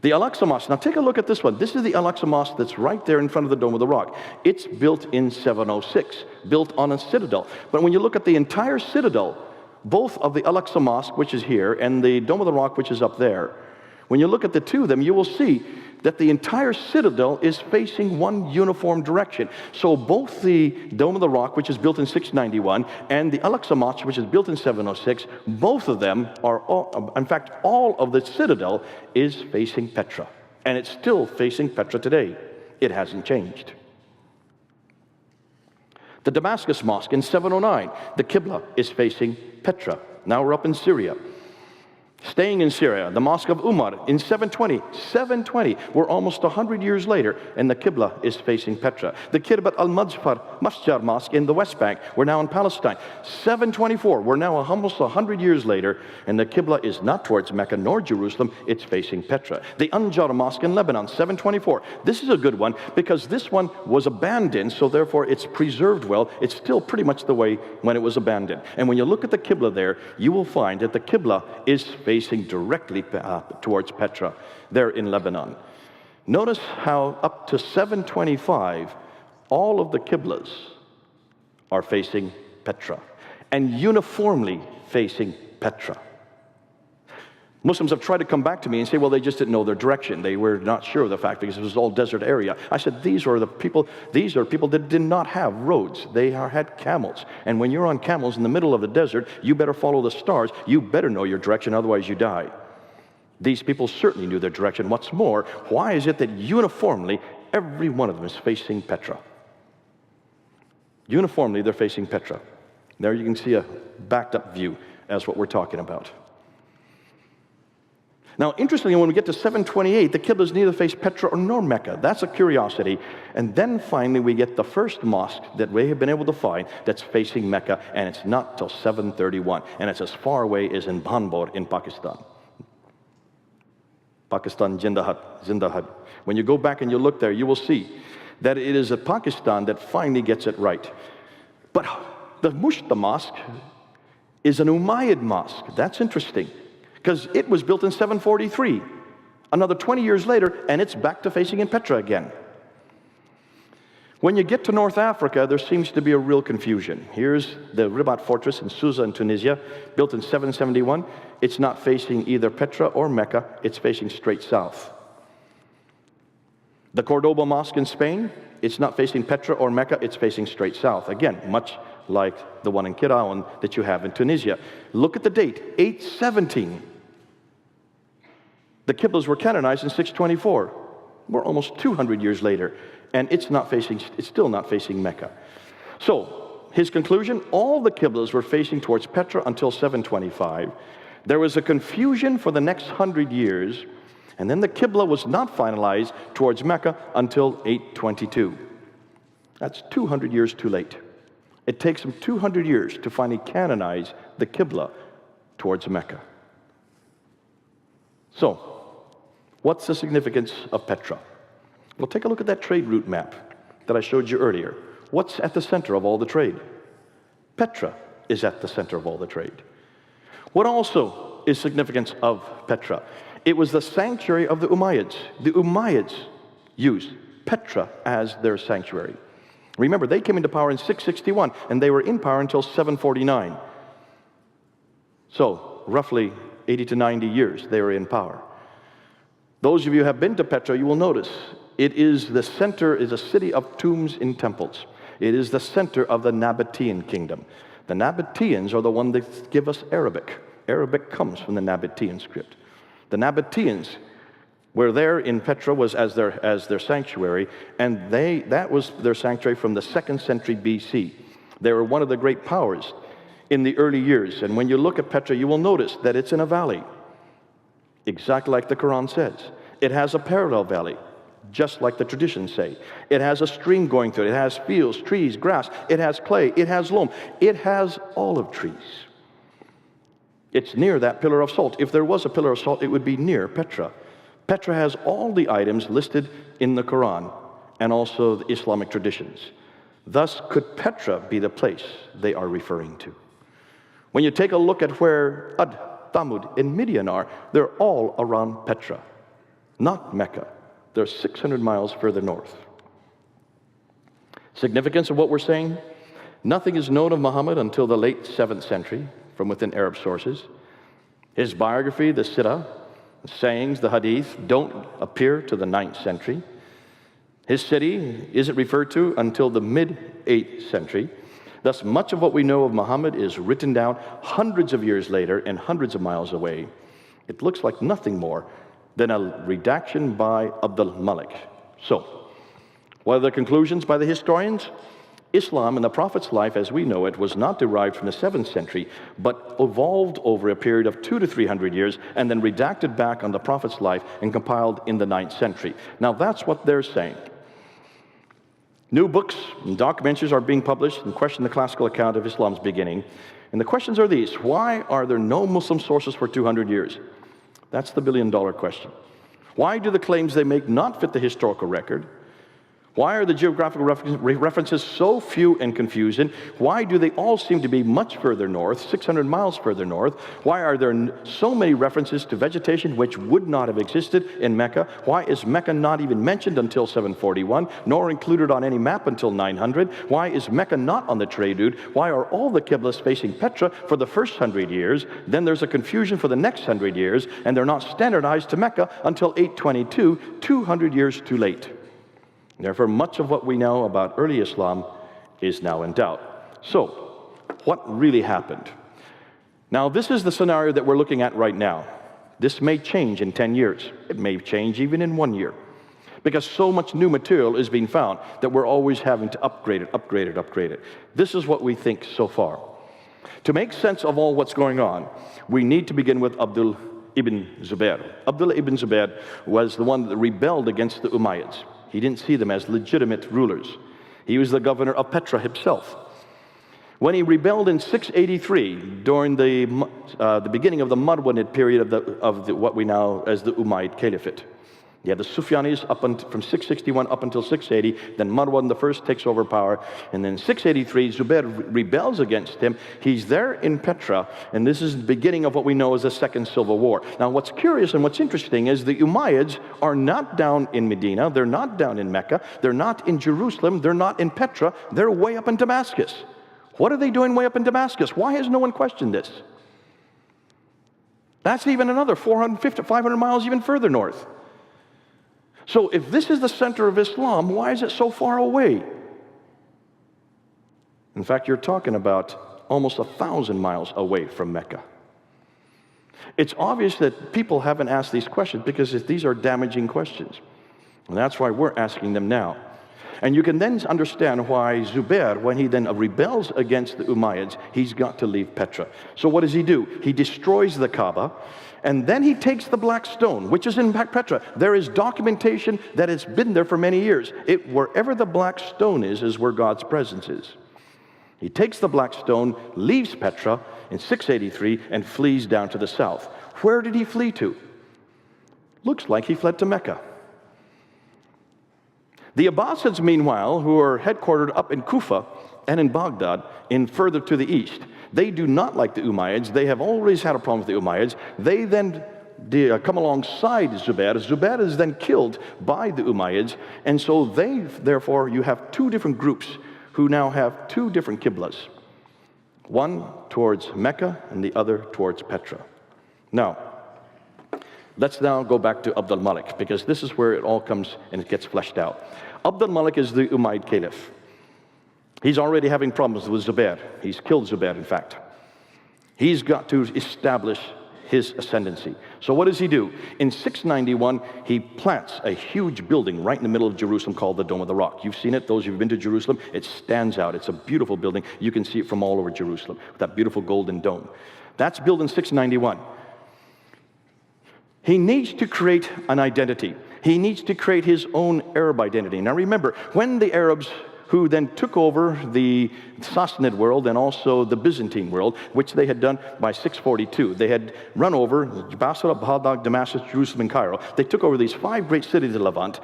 The Al-Aqsa Mosque, now take a look at this one. This is the Al-Aqsa Mosque that's right there in front of the Dome of the Rock. It's built in 706, built on a citadel. But when you look at the entire citadel, both of the Al-Aqsa Mosque, which is here, and the Dome of the Rock, which is up there, when you look at the two of them, you will see that the entire citadel is facing one uniform direction. So both the Dome of the Rock, which is built in 691, and the Al-Aqsa Mosque, which is built in 706, both of them are, in fact, all of the citadel is facing Petra. And it's still facing Petra today. It hasn't changed. The Damascus Mosque in 709, the Qibla is facing Petra. Now we're up in Syria. Staying in Syria, the Mosque of Umar in 720, we're almost 100 years later, and the Qibla is facing Petra. The Kirbat al-Masjar Mosque in the West Bank, we're now in Palestine. 724, we're now almost 100 years later, and the Qibla is not towards Mecca nor Jerusalem, it's facing Petra. The Anjar Mosque in Lebanon, 724. This is a good one because this one was abandoned, so therefore it's preserved well. It's still pretty much the way when it was abandoned. And when you look at the Qibla there, you will find that the Qibla is facing directly towards Petra there in Lebanon. Notice how up to 725, all of the Qiblas are facing Petra and uniformly facing Petra. Muslims have tried to come back to me and say, well, they just didn't know their direction. They were not sure of the fact because it was all desert area. I said, these are people that did not have roads. They had camels. And when you're on camels in the middle of the desert, you better follow the stars. You better know your direction, otherwise you die. These people certainly knew their direction. What's more, why is it that uniformly every one of them is facing Petra? Uniformly, they're facing Petra. There you can see a backed up view as what we're talking about. Now, interestingly, when we get to 728, the Qiblas neither face Petra nor Mecca. That's a curiosity. And then finally, we get the first mosque that we have been able to find that's facing Mecca, and it's not till 731. And it's as far away as in Banbor in Pakistan. Pakistan, Zindahad. When you go back and you look there, you will see that it is Pakistan that finally gets it right. But the Mushta Mosque is an Umayyad mosque. That's interesting, because it was built in 743. Another 20 years later, and it's back to facing in Petra again. When you get to North Africa, there seems to be a real confusion. Here's the Ribat Fortress in Susa in Tunisia, built in 771. It's not facing either Petra or Mecca, it's facing straight south. The Cordoba Mosque in Spain, it's not facing Petra or Mecca, it's facing straight south. Again, much like the one in Kirawan that you have in Tunisia. Look at the date, 817. The Qiblas were canonized in 624. We're almost 200 years later, and it's still not facing Mecca. So, his conclusion, all the Qiblas were facing towards Petra until 725. There was a confusion for the next 100 years, and then the Qibla was not finalized towards Mecca until 822. That's 200 years too late. It takes them 200 years to finally canonize the Qibla towards Mecca. So, what's the significance of Petra? Well, take a look at that trade route map that I showed you earlier. What's at the center of all the trade? Petra is at the center of all the trade. What also is significance of Petra? It was the sanctuary of the Umayyads. The Umayyads used Petra as their sanctuary. Remember, they came into power in 661, and they were in power until 749. So, roughly 80 to 90 years they were in power. Those of you who have been to Petra, you will notice it is the center, is a city of tombs and temples. It is the center of the Nabatean kingdom. The Nabateans are the one that give us Arabic. Arabic comes from the Nabatean script. The Nabateans were there in Petra was as their sanctuary, and that was their sanctuary from the 2nd century BC. They were one of the great powers in the early years. And when you look at Petra, you will notice that it's in a valley, exactly like the Quran says. It has a parallel valley, just like the traditions say. It has a stream going through it. It has fields, trees, grass. It has clay. It has loam. It has olive trees. It's near that pillar of salt. If there was a pillar of salt, it would be near Petra. Petra has all the items listed in the Quran and also the Islamic traditions. Thus, could Petra be the place they are referring to? When you take a look at where Ad, Thamud, and Midian are, they're all around Petra, not Mecca. They're 600 miles further north. Significance of what we're saying? Nothing is known of Muhammad until the late 7th century from within Arab sources. His biography, the Sirah, the sayings, the Hadith, don't appear to the 9th century. His city isn't referred to until the mid-8th century. Thus, much of what we know of Muhammad is written down hundreds of years later and hundreds of miles away. It looks like nothing more than a redaction by Abdul Malik. So, what are the conclusions by the historians? Islam and the Prophet's life as we know it was not derived from the 7th century, but evolved over a period of 200 to 300 years and then redacted back on the Prophet's life and compiled in the 9th century. Now that's what they're saying. New books and documentaries are being published and question the classical account of Islam's beginning. And the questions are these: why are there no Muslim sources for 200 years? That's the billion-dollar question. Why do the claims they make not fit the historical record? Why are the geographical references so few and confusing? Why do they all seem to be much further north, 600 miles further north? Why are there so many references to vegetation which would not have existed in Mecca? Why is Mecca not even mentioned until 741, nor included on any map until 900? Why is Mecca not on the trade route? Why are all the Qiblas facing Petra for the first 100 years? Then there's a confusion for the next 100 years, and they're not standardized to Mecca until 822, 200 years too late. Therefore, much of what we know about early Islam is now in doubt. So, what really happened? Now, this is the scenario that we're looking at right now. This may change in 10 years. It may change even in 1 year. Because so much new material is being found that we're always having to upgrade it. This is what we think so far. To make sense of all what's going on, we need to begin with Abdul ibn Zubayr. Abdullah ibn Zubayr was the one that rebelled against the Umayyads. He didn't see them as legitimate rulers. He was the governor of Petra himself. When he rebelled in 683, during the beginning of the Marwanid period of what we know as the Umayyad Caliphate. You had the Sufyanis from 661 up until 680, then Marwan I takes over power, and then 683, Zubair rebels against him. He's there in Petra, and this is the beginning of what we know as the Second Civil War. Now, what's curious and what's interesting is the Umayyads are not down in Medina, they're not down in Mecca, they're not in Jerusalem, they're not in Petra, they're way up in Damascus. What are they doing way up in Damascus? Why has no one questioned this? That's even another 450, 500 miles even further north. So if this is the center of Islam, why is it so far away? In fact, you're talking about almost 1,000 miles away from Mecca. It's obvious that people haven't asked these questions because these are damaging questions. And that's why we're asking them now. And you can then understand why Zubair, when he then rebels against the Umayyads, he's got to leave Petra. So what does he do? He destroys the Kaaba, and then he takes the black stone, which is in Petra. There is documentation that it's been there for many years. Wherever the black stone is where God's presence is. He takes the black stone, leaves Petra in 683, and flees down to the south. Where did he flee to? Looks like he fled to Mecca. The Abbasids, meanwhile, who are headquartered up in Kufa and in Baghdad, further to the east, they do not like the Umayyads. They have always had a problem with the Umayyads. They then come alongside Zubair. Zubair is then killed by the Umayyads, and so therefore, you have two different groups who now have two different qiblas. One towards Mecca and the other towards Petra. Now, let's now go back to Abd al-Malik, because this is where it all comes and it gets fleshed out. Abd al-Malik is the Umayyad Caliph. He's already having problems with Zubair. He's killed Zubair, in fact. He's got to establish his ascendancy. So what does he do? In 691, he plants a huge building right in the middle of Jerusalem called the Dome of the Rock. You've seen it, those who've been to Jerusalem. It stands out. It's a beautiful building. You can see it from all over Jerusalem, with that beautiful golden dome. That's built in 691. He needs to create an identity. He needs to create his own Arab identity. Now remember, when the Arabs who then took over the Sassanid world and also the Byzantine world, which they had done by 642. They had run over Basra, Baghdad, Damascus, Jerusalem, and Cairo. They took over these 5 great cities of Levant.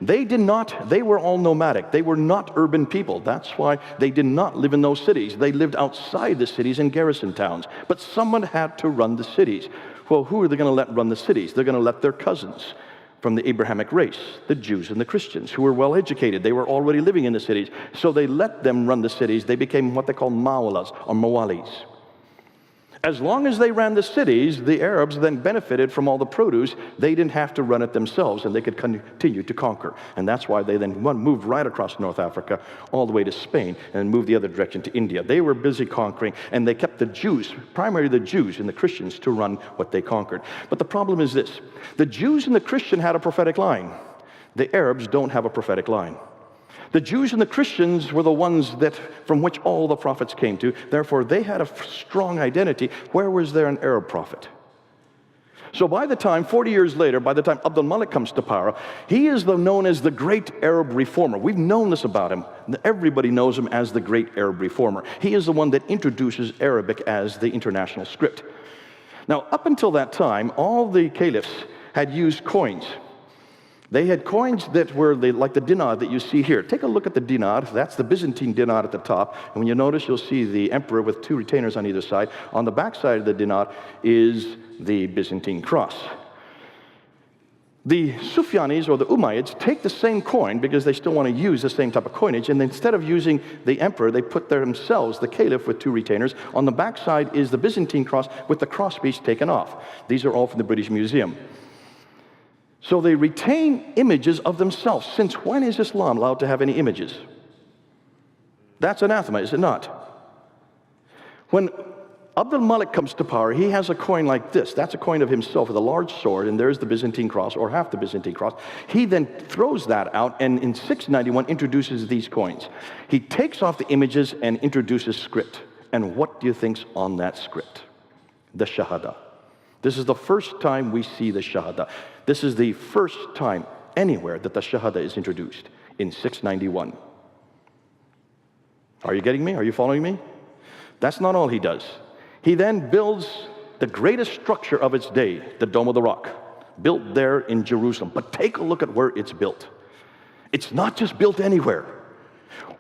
They were all nomadic. They were not urban people. That's why they did not live in those cities. They lived outside the cities in garrison towns. But someone had to run the cities. Well, who are they going to let run the cities? They're going to let their cousins from the Abrahamic race, the Jews and the Christians, who were well educated. They were already living in the cities. So they let them run the cities. They became what they call mawalas or mawalis. As long as they ran the cities, the Arabs then benefited from all the produce. They didn't have to run it themselves, and they could continue to conquer. And that's why they then moved right across North Africa, all the way to Spain, and moved the other direction to India. They were busy conquering, and they kept the Jews, primarily the Jews and the Christians, to run what they conquered. But the problem is this. The Jews and the Christian had a prophetic line. The Arabs don't have a prophetic line. The Jews and the Christians were the ones from which all the prophets came to. Therefore, they had a strong identity. Where was there an Arab prophet? So by the time, 40 years later, by the time Abd al-Malik comes to power, he is known as the great Arab reformer. We've known this about him. Everybody knows him as the great Arab reformer. He is the one that introduces Arabic as the international script. Now, up until that time, all the caliphs had used coins. They had coins that were like the dinar that you see here. Take a look at the dinar. That's the Byzantine dinar at the top. And when you notice, you'll see the emperor with 2 retainers on either side. On the back side of the dinar is the Byzantine cross. The Sufyanis, or the Umayyads, take the same coin because they still want to use the same type of coinage. And instead of using the emperor, they put themselves, the caliph, with 2 retainers. On the back side is the Byzantine cross with the crosspiece taken off. These are all from the British Museum. So they retain images of themselves. Since when is Islam allowed to have any images? That's anathema, is it not? When Abd al-Malik comes to power, he has a coin like this. That's a coin of himself with a large sword, and there's the Byzantine cross, or half the Byzantine cross. He then throws that out, and in 691 introduces these coins. He takes off the images and introduces script. And what do you think's on that script? The Shahada. This is the first time we see the Shahada. This is the first time anywhere that the Shahada is introduced, in 691. Are you getting me? Are you following me? That's not all he does. He then builds the greatest structure of its day, the Dome of the Rock, built there in Jerusalem. But take a look at where it's built. It's not just built anywhere.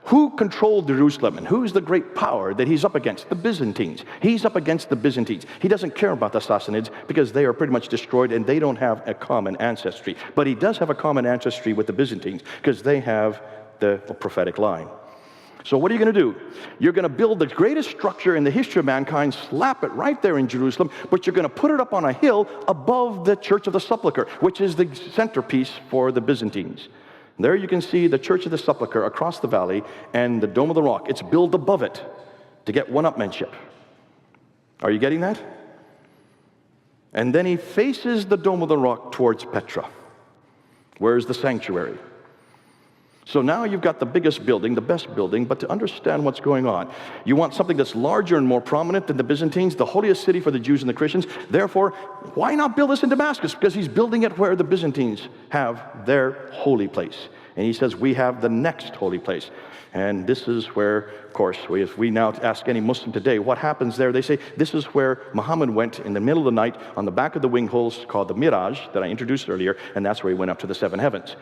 Who controlled Jerusalem, and who's the great power that he's up against? The Byzantines. He's up against the Byzantines. He doesn't care about the Sassanids because they are pretty much destroyed and they don't have a common ancestry. But he does have a common ancestry with the Byzantines because they have the prophetic line. So what are you going to do? You're going to build the greatest structure in the history of mankind, slap it right there in Jerusalem, but you're going to put it up on a hill above the Church of the Sepulchre, which is the centerpiece for the Byzantines. There you can see the Church of the Sepulchre across the valley and the Dome of the Rock. It's built above it to get one-upmanship. Are you getting that? And then he faces the Dome of the Rock towards Petra. Where's the sanctuary? So now you've got the biggest building, the best building, but to understand what's going on, you want something that's larger and more prominent than the Byzantines, the holiest city for the Jews and the Christians. Therefore, why not build this in Damascus? Because he's building it where the Byzantines have their holy place. And he says, we have the next holy place. And this is where, of course, if we now ask any Muslim today, what happens there? They say, this is where Muhammad went in the middle of the night on the back of the wing holes called the Miraj that I introduced earlier, and that's where he went up to the seven heavens.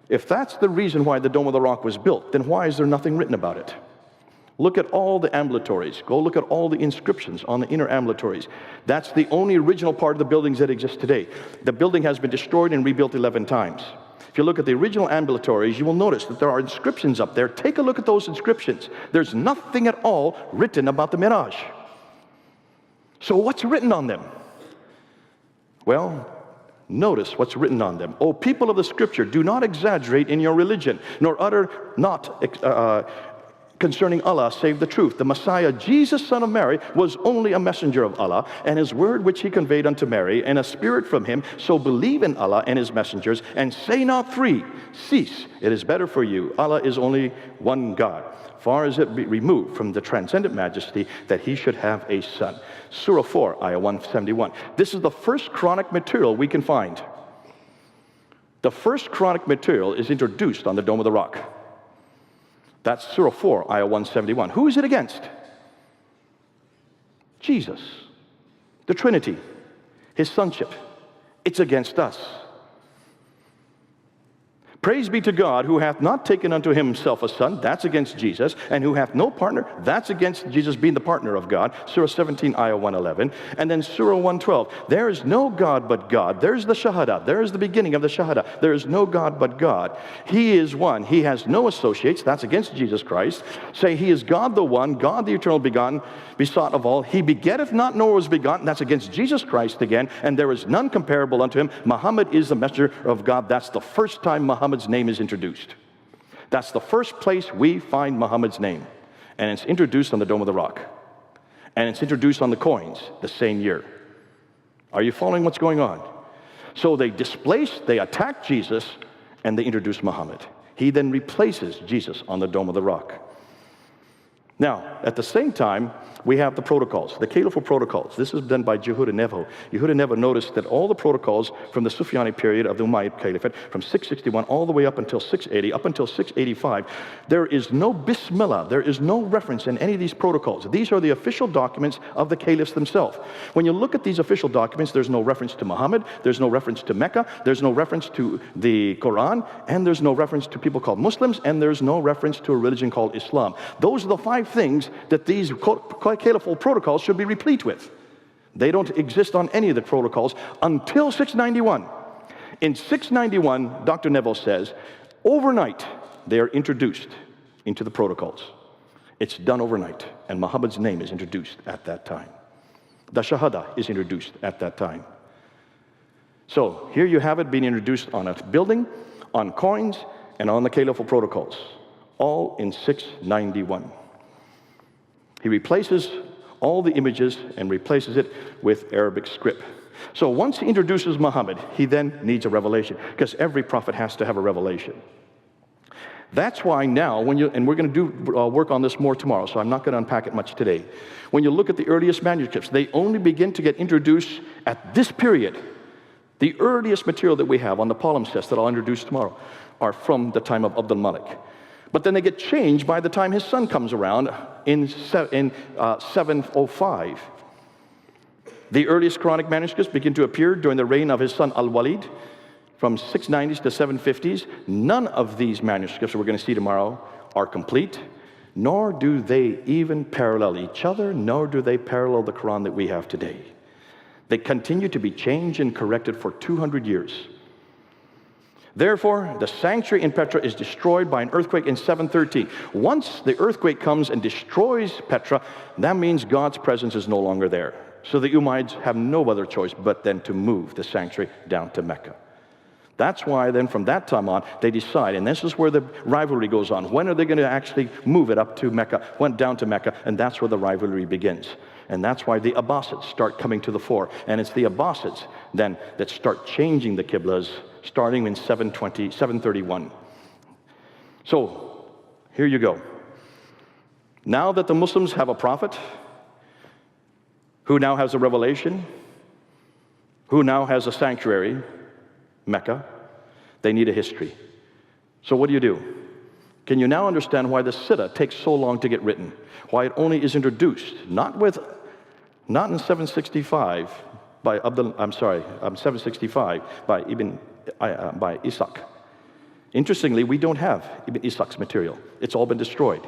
If that's the reason why the Dome of the Rock was built, then why is there nothing written about it? Look at all the ambulatories. Go look at all the inscriptions on the inner ambulatories. That's the only original part of the buildings that exist today. The building has been destroyed and rebuilt 11 times. If you look at the original ambulatories, you will notice that there are inscriptions up there. Take a look at those inscriptions. There's nothing at all written about the Miraj. So what's written on them? Well, notice what's written on them. O people of the Scripture, do not exaggerate in your religion, nor utter not concerning Allah save the truth. The Messiah, Jesus, son of Mary, was only a messenger of Allah, and his word which he conveyed unto Mary, and a spirit from him. So believe in Allah and his messengers, and say not three. Cease. It is better for you. Allah is only one God. Far as it be removed from the transcendent majesty that he should have a son. Surah 4, Ayah 171. This is the first Quranic material we can find. The first Quranic material is introduced on the Dome of the Rock. That's Surah 4, Ayah 171. Who is it against? Jesus, the Trinity, his sonship. It's against us. Praise be to God, who hath not taken unto himself a son, that's against Jesus, and who hath no partner, that's against Jesus being the partner of God, Surah 17, Ayah 111, and then Surah 112, there is no God but God, there's the Shahada, there's the beginning of the Shahada, there is no God but God, he is one, he has no associates, that's against Jesus Christ, say he is God the one, God the eternal begotten, besought of all, he begetteth not nor was begotten, that's against Jesus Christ again, and there is none comparable unto him, Muhammad is the messenger of God, that's the first time Muhammad's name is introduced. That's the first place we find Muhammad's name. And it's introduced on the Dome of the Rock. And it's introduced on the coins the same year. Are you following what's going on? So they attack Jesus, and they introduce Muhammad. He then replaces Jesus on the Dome of the Rock. Now, at the same time, we have the protocols, the caliphal protocols. This is done by Yehuda Nevo. Yehuda Nevo noticed that all the protocols from the Sufyani period of the Umayyad Caliphate, from 661 all the way up until 680, up until 685, there is no Bismillah, there is no reference in any of these protocols. These are the official documents of the caliphs themselves. When you look at these official documents, there's no reference to Muhammad, there's no reference to Mecca, there's no reference to the Quran, and there's no reference to people called Muslims, and there's no reference to a religion called Islam. Those are the 5 things that these caliphal protocols should be replete with. They don't exist on any of the protocols until 691. In 691, Dr. Neville says, overnight, they are introduced into the protocols. It's done overnight, and Muhammad's name is introduced at that time. The Shahada is introduced at that time. So here you have it being introduced on a building, on coins, and on the caliphal protocols, all in 691. He replaces all the images and replaces it with Arabic script. So once he introduces Muhammad, he then needs a revelation, because every prophet has to have a revelation. That's why now, and we're going to do work on this more tomorrow, so I'm not going to unpack it much today. When you look at the earliest manuscripts, they only begin to get introduced at this period. The earliest material that we have on the palimpsest that I'll introduce tomorrow are from the time of Abdul Malik. But then they get changed by the time his son comes around in 705. The earliest Quranic manuscripts begin to appear during the reign of his son Al-Walid from 690s to 750s. None of these manuscripts that we're going to see tomorrow are complete, nor do they even parallel each other, nor do they parallel the Quran that we have today. They continue to be changed and corrected for 200 years. Therefore, the sanctuary in Petra is destroyed by an earthquake in 713. Once the earthquake comes and destroys Petra, that means God's presence is no longer there. So the Umayyads have no other choice but then to move the sanctuary down to Mecca. That's why then from that time on, they decide, and this is where the rivalry goes on. When are they going to actually move it up to Mecca, went down to Mecca, and that's where the rivalry begins. And that's why the Abbasids start coming to the fore. And it's the Abbasids then that start changing the Qiblas starting in 731. So here you go. Now that the Muslims have a prophet who now has a revelation, who now has a sanctuary, Mecca, they need a history. So what do? Can you now understand why the Siddha takes so long to get written? Why it only is introduced, not in 765 by 765 by by Ishaq. Interestingly, we don't have Ibn Ishaq's material. It's all been destroyed.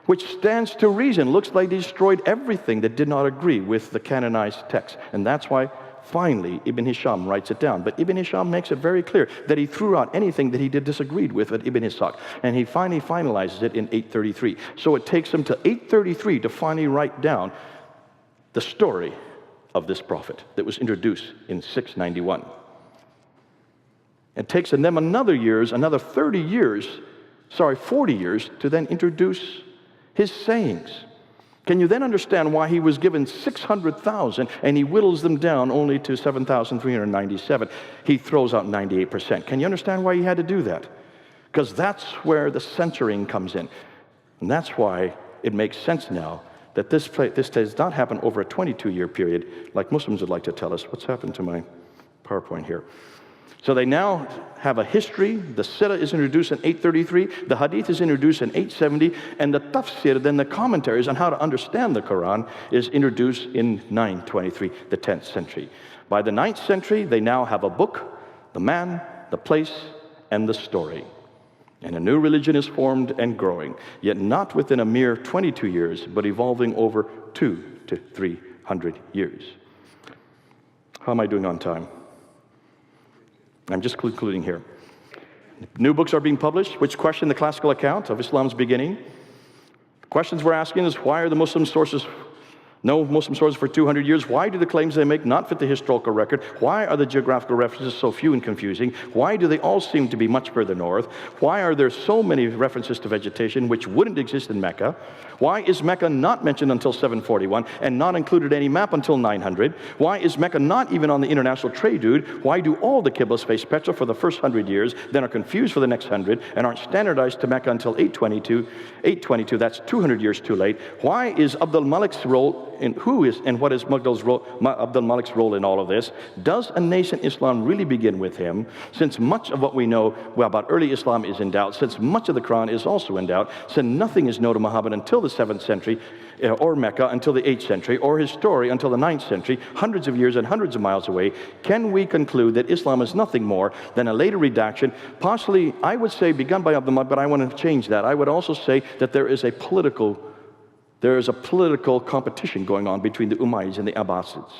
Which stands to reason, looks like they destroyed everything that did not agree with the canonized text. And that's why finally Ibn Hisham writes it down. But Ibn Hisham makes it very clear that he threw out anything that he disagreed with at Ibn Ishaq. And he finally finalizes it in 833. So it takes him to 833 to finally write down the story of this prophet that was introduced in 691. It takes them another 40 years to then introduce his sayings. Can you then understand why he was given 600,000 and he whittles them down only to 7,397? He throws out 98%. Can you understand why he had to do that? Because that's where the censoring comes in. And that's why it makes sense now that this does not happen over a 22-year period like Muslims would like to tell us. What's happened to my PowerPoint here? So they now have a history. The Siddha is introduced in 833. The Hadith is introduced in 870. And the Tafsir, then the commentaries on how to understand the Quran, is introduced in 923, the 10th century. By the 9th century, they now have a book, the man, the place, and the story. And a new religion is formed and growing, yet not within a mere 22 years, but evolving over 200 to 300 years. How am I doing on time? I'm just concluding here. New books are being published which question the classical account of Islam's beginning. Questions we're asking is, why are the Muslim sources no Muslim sources for 200 years? Why do the claims they make not fit the historical record? Why are the geographical references so few and confusing? Why do they all seem to be much further north? Why are there so many references to vegetation which wouldn't exist in Mecca? Why is Mecca not mentioned until 741 and not included any map until 900? Why is Mecca not even on the international trade route? Why do all the Qiblas face Petra for the first 100 years, then are confused for the next 100, and aren't standardized to Mecca until 822? 822, that's 200 years too late. Why is Abdul Malik's role what is Abdul Malik's role in all of this? Does a nascent Islam really begin with him? Since much of what we know about early Islam is in doubt, since much of the Quran is also in doubt, since nothing is known of Muhammad until the 7th century, or Mecca until the 8th century, or his story until the 9th century, hundreds of years and hundreds of miles away, can we conclude that Islam is nothing more than a later redaction, possibly, I would say, begun by Abdul Malik, but I want to change that. I would also say that there is a political competition going on between the Umayyads and the Abbasids.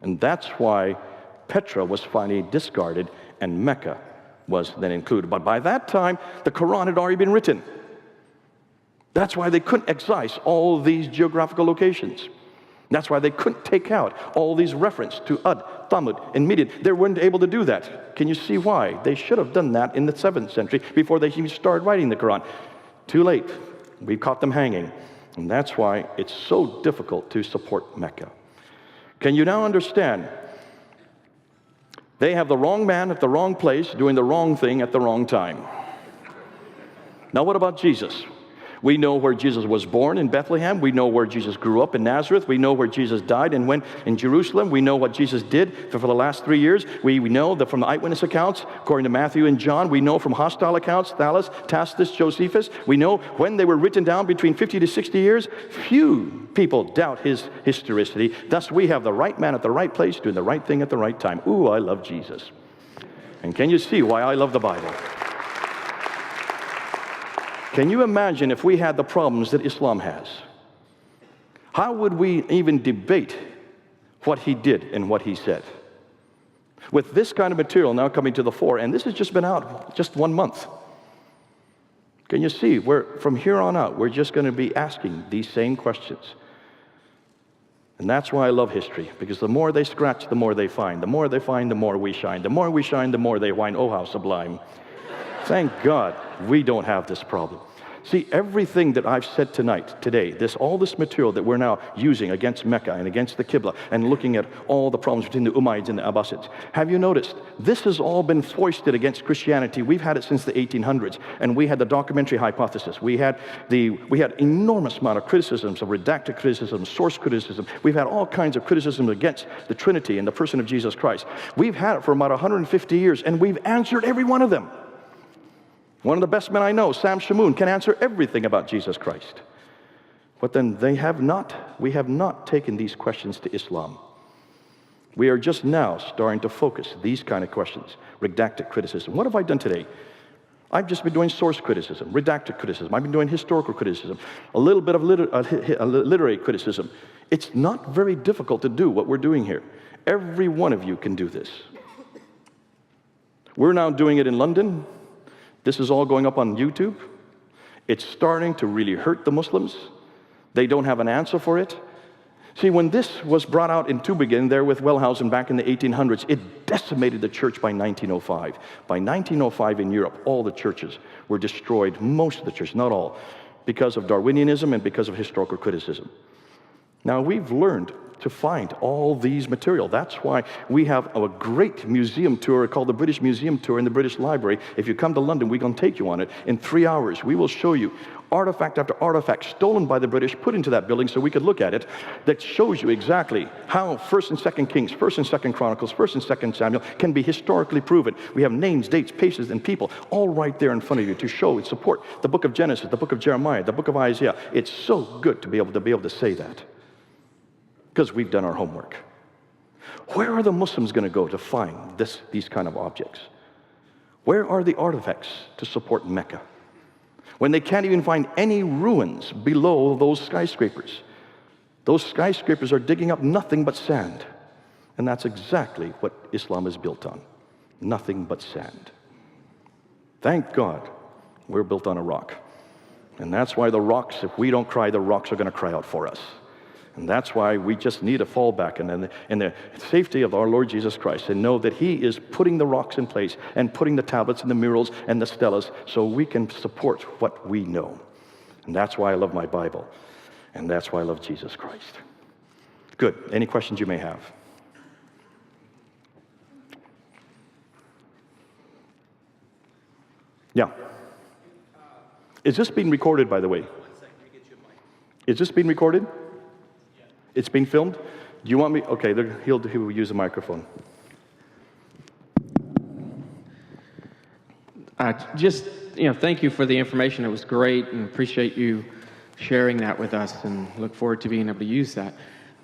And that's why Petra was finally discarded and Mecca was then included. But by that time, the Quran had already been written. That's why they couldn't excise all these geographical locations. That's why they couldn't take out all these references to Ad, Thamud, and Midian. They weren't able to do that. Can you see why? They should have done that in the 7th century before they even started writing the Quran. Too late. We caught them hanging. And that's why it's so difficult to support Mecca. Can you now understand? They have the wrong man at the wrong place doing the wrong thing at the wrong time. Now what about Jesus? We know where Jesus was born in Bethlehem. We know where Jesus grew up in Nazareth. We know where Jesus died and went in Jerusalem. We know what Jesus did for the last 3 years. We know that from the eyewitness accounts, according to Matthew and John. We know from hostile accounts, Thales, Tacitus, Josephus. We know when they were written down between 50 to 60 years. Few people doubt his historicity. Thus, we have the right man at the right place doing the right thing at the right time. Ooh, I love Jesus. And can you see why I love the Bible? Can you imagine if we had the problems that Islam has? How would we even debate what he did and what he said? With this kind of material now coming to the fore, and this has just been out just 1 month. Can you see, from here on out, we're just going to be asking these same questions. And that's why I love history, because the more they scratch, the more they find. The more they find, the more we shine. The more we shine, the more they whine. Oh, how sublime. Thank God we don't have this problem. See, everything that I've said today, all this material that we're now using against Mecca and against the Qibla and looking at all the problems between the Umayyads and the Abbasids, have you noticed this has all been foisted against Christianity? We've had it since the 1800s, and we had the documentary hypothesis. We had enormous amount of criticisms, of redacted criticism, source criticism. We've had all kinds of criticism against the Trinity and the person of Jesus Christ. We've had it for about 150 years, and we've answered every one of them. One of the best men I know, Sam Shamoun, can answer everything about Jesus Christ. But then we have not taken these questions to Islam. We are just now starting to focus these kind of questions. Redacted criticism. What have I done today? I've just been doing source criticism, redacted criticism. I've been doing historical criticism, a little bit of literary criticism. It's not very difficult to do what we're doing here. Every one of you can do this. We're now doing it in London. This is all going up on YouTube. It's starting to really hurt the Muslims. They don't have an answer for it. See, when this was brought out in Tübingen there with Wellhausen back in the 1800s, it decimated the church by 1905. By 1905 in Europe, all the churches were destroyed, most of the churches, not all, because of Darwinianism and because of historical criticism. Now, we've learned to find all these material. That's why we have a great museum tour called the British Museum Tour in the British Library. If you come to London, we're going to take you on it. In 3 hours, we will show you artifact after artifact stolen by the British, put into that building so we could look at it, that shows you exactly how 1st and 2nd Kings, 1st and 2nd Chronicles, 1st and 2nd Samuel can be historically proven. We have names, dates, places, and people all right there in front of you to show and support the book of Genesis, the book of Jeremiah, the book of Isaiah. It's so good to be able to say that, because we've done our homework. Where are the Muslims going to go to find these kind of objects? Where are the artifacts to support Mecca, when they can't even find any ruins below those skyscrapers? Those skyscrapers are digging up nothing but sand. And that's exactly what Islam is built on. Nothing but sand. Thank God we're built on a rock. And that's why the rocks, if we don't cry, the rocks are going to cry out for us. And that's why we just need to fall back in the safety of our Lord Jesus Christ and know that He is putting the rocks in place and putting the tablets and the murals and the stelas so we can support what we know. And that's why I love my Bible. And that's why I love Jesus Christ. Good. Any questions you may have? Yeah. Is this being recorded, by the way? Is this being recorded? It's being filmed? Do you want me? Okay, he'll use a microphone. Thank you for the information. It was great, and appreciate you sharing that with us, and look forward to being able to use that.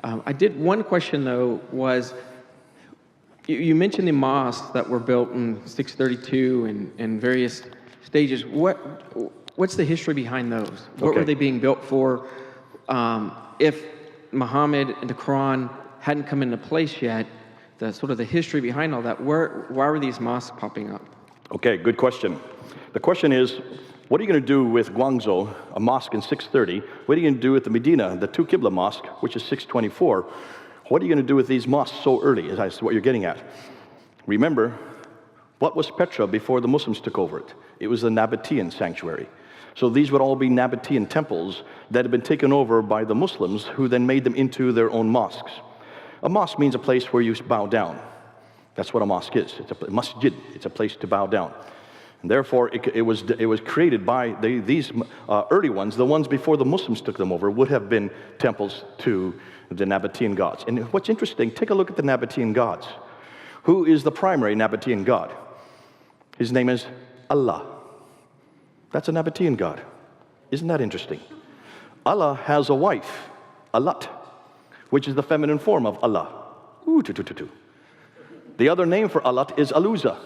I did one question, though, was you mentioned the mosques that were built in 632 and various stages. What's the history behind those? What were they being built for? If Muhammad and the Quran hadn't come into place yet, the history behind all that, why were these mosques popping up? Okay, good question. The question is, what are you going to do with Guangzhou, a mosque in 630? What are you going to do with the Medina, the two Qibla mosque, which is 624? What are you going to do with these mosques so early, is what you're getting at. Remember, what was Petra before the Muslims took over it? It was the Nabatean sanctuary. So these would all be Nabatean temples that had been taken over by the Muslims, who then made them into their own mosques. A mosque means a place where you bow down. That's what a mosque is. It's a masjid. It's a place to bow down. And therefore, it was created by these early ones. The ones before the Muslims took them over would have been temples to the Nabatean gods. And what's interesting, take a look at the Nabatean gods. Who is the primary Nabatean god? His name is Allah. That's a Nabatean god. Isn't that interesting? Allah has a wife, Alat, which is the feminine form of Allah. The other name for Alat is Aluza.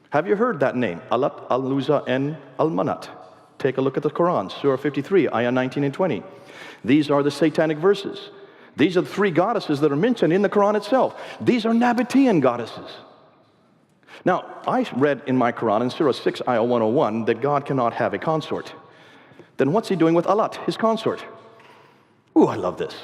Have you heard that name? Alat, Aluza, and Al-Manat. Take a look at the Quran, Surah 53, Ayah 19 and 20. These are the satanic verses. These are the three goddesses that are mentioned in the Quran itself. These are Nabatean goddesses. Now, I read in my Quran, in Surah 6, Ayah 101, that God cannot have a consort. Then what's He doing with Alat, His consort? Ooh, I love this.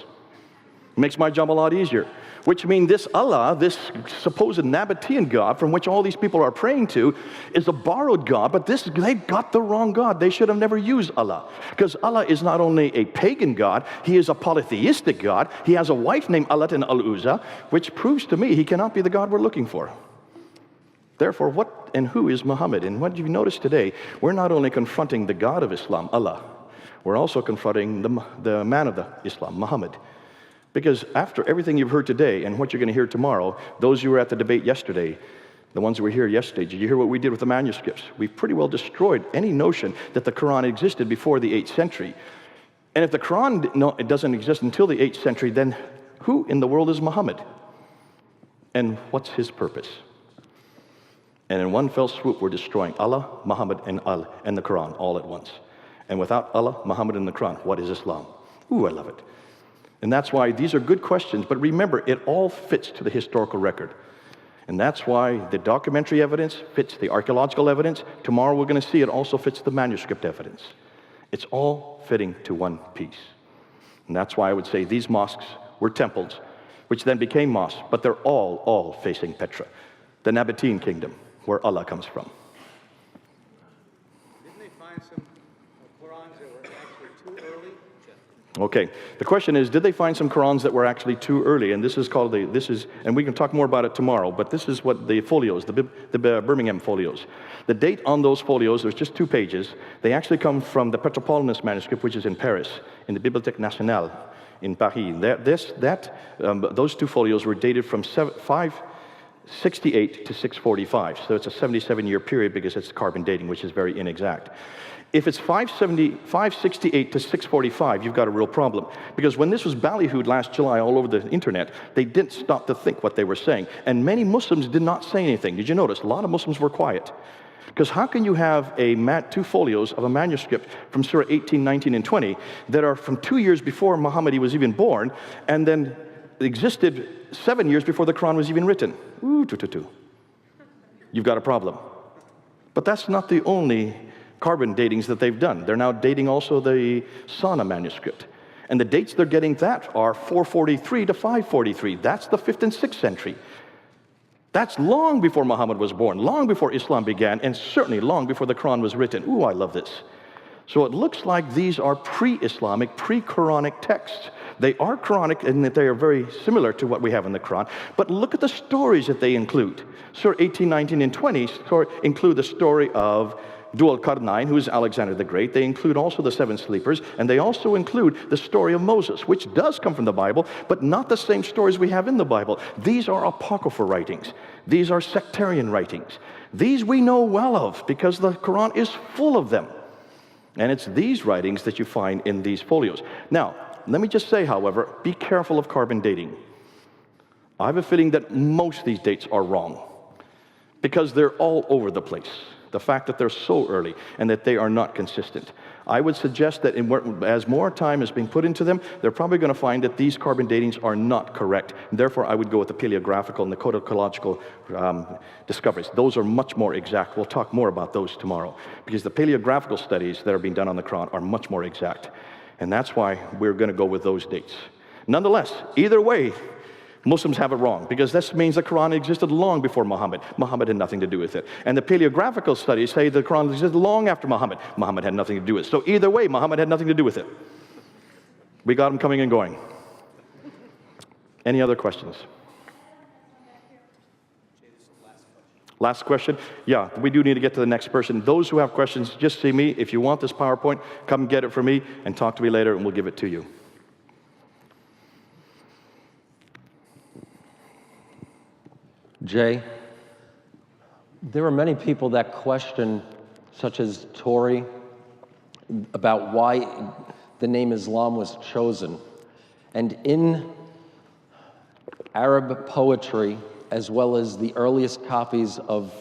Makes my job a lot easier. Which means this Allah, this supposed Nabatean God from which all these people are praying to, is a borrowed God, but they got the wrong God. They should have never used Allah. Because Allah is not only a pagan God, He is a polytheistic God. He has a wife named Allat and Al-Uzza, which proves to me He cannot be the God we're looking for. Therefore, what and who is Muhammad? And what you notice today, we're not only confronting the God of Islam, Allah, we're also confronting the man of the Islam, Muhammad. Because after everything you've heard today and what you're going to hear tomorrow, those who were at the debate yesterday, the ones who were here yesterday, did you hear what we did with the manuscripts? We've pretty well destroyed any notion that the Quran existed before the 8th century. And if the Quran it doesn't exist until the 8th century, then who in the world is Muhammad? And what's his purpose? And in one fell swoop, we're destroying Allah, Muhammad, and the Quran all at once. And without Allah, Muhammad, and the Quran, what is Islam? Ooh, I love it. And that's why these are good questions, but remember, it all fits to the historical record. And that's why the documentary evidence fits the archaeological evidence. Tomorrow we're going to see it also fits the manuscript evidence. It's all fitting to one piece. And that's why I would say these mosques were temples, which then became mosques, but they're all facing Petra, the Nabatean kingdom, where Allah comes from. Didn't they find some Qurans that were actually too early? Okay, the question is, did they find some Qurans that were actually too early? And this is called and we can talk more about it tomorrow, but this is what the folios, the Birmingham folios. The date on those folios, there's just 2 pages. They actually come from the Petra manuscript, which is in Paris, in the Bibliothèque Nationale in Paris. Those 2 folios were dated from 568 to 645, so it's a 77-year period because it's carbon dating, which is very inexact. If it's 568 to 645, you've got a real problem. Because when this was ballyhooed last July all over the internet, they didn't stop to think what they were saying. And many Muslims did not say anything. Did you notice? A lot of Muslims were quiet. Because how can you have 2 folios of a manuscript from Surah 18, 19, and 20 that are from 2 years before Muhammad was even born, and then existed 7 years before the Quran was even written? Ooh, You've got a problem. But that's not the only carbon datings that they've done. They're now dating also the Sana manuscript. And the dates they're getting that are 443 to 543. That's the 5th and 6th century. That's long before Muhammad was born, long before Islam began, and certainly long before the Quran was written. Ooh, I love this. So it looks like these are pre-Islamic, pre-Quranic texts. They are Quranic in that they are very similar to what we have in the Quran, but look at the stories that they include. Surah 18, 19, and 20 include the story of Dhul Qarnayn, who is Alexander the Great. They include also the 7 sleepers, and they also include the story of Moses, which does come from the Bible, but not the same stories we have in the Bible. These are apocryphal writings. These are sectarian writings. These we know well of because the Quran is full of them. And it's these writings that you find in these folios. Now, let me just say, however, be careful of carbon dating. I have a feeling that most of these dates are wrong because they're all over the place. The fact that they're so early and that they are not consistent. I would suggest that as more time is being put into them, they're probably going to find that these carbon datings are not correct. And therefore, I would go with the paleographical and the codicological discoveries. Those are much more exact. We'll talk more about those tomorrow because the paleographical studies that are being done on the Quran are much more exact. And that's why we're going to go with those dates. Nonetheless, either way, Muslims have it wrong, because this means the Quran existed long before Muhammad. Muhammad had nothing to do with it. And the paleographical studies say the Quran existed long after Muhammad. Muhammad had nothing to do with it. So either way, Muhammad had nothing to do with it. We got them coming and going. Any other questions? Last question? Yeah, we do need to get to the next person. Those who have questions, just see me. If you want this PowerPoint, come get it for me and talk to me later and we'll give it to you. Jay, there are many people that question, such as Tori, about why the name Islam was chosen. And in Arab poetry, as well as the earliest copies of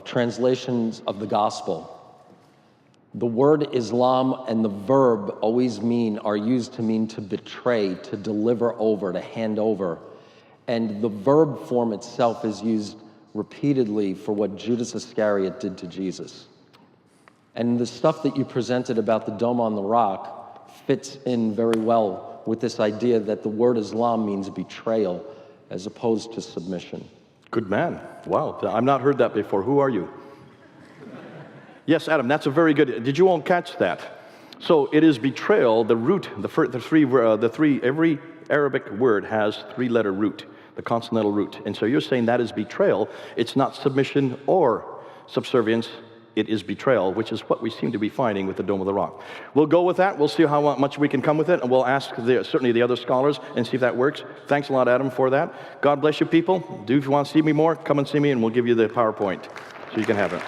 translations of the gospel, the word Islam and the verb are used to mean to betray, to deliver over, to hand over. And the verb form itself is used repeatedly for what Judas Iscariot did to Jesus. And the stuff that you presented about the Dome on the Rock fits in very well with this idea that the word Islam means betrayal as opposed to submission. Good man. Wow, I've not heard that before. Who are you? Yes, Adam, that's a very good, did you all catch that? So it is betrayal, the root, every Arabic word has three-letter root, the consonantal root. And so you're saying that is betrayal. It's not submission or subservience. It is betrayal, which is what we seem to be finding with the Dome of the Rock. We'll go with that. We'll see how much we can come with it, and we'll ask certainly the other scholars and see if that works. Thanks a lot, Adam, for that. God bless you, people. If you want to see me more, come and see me, and we'll give you the PowerPoint so you can have it.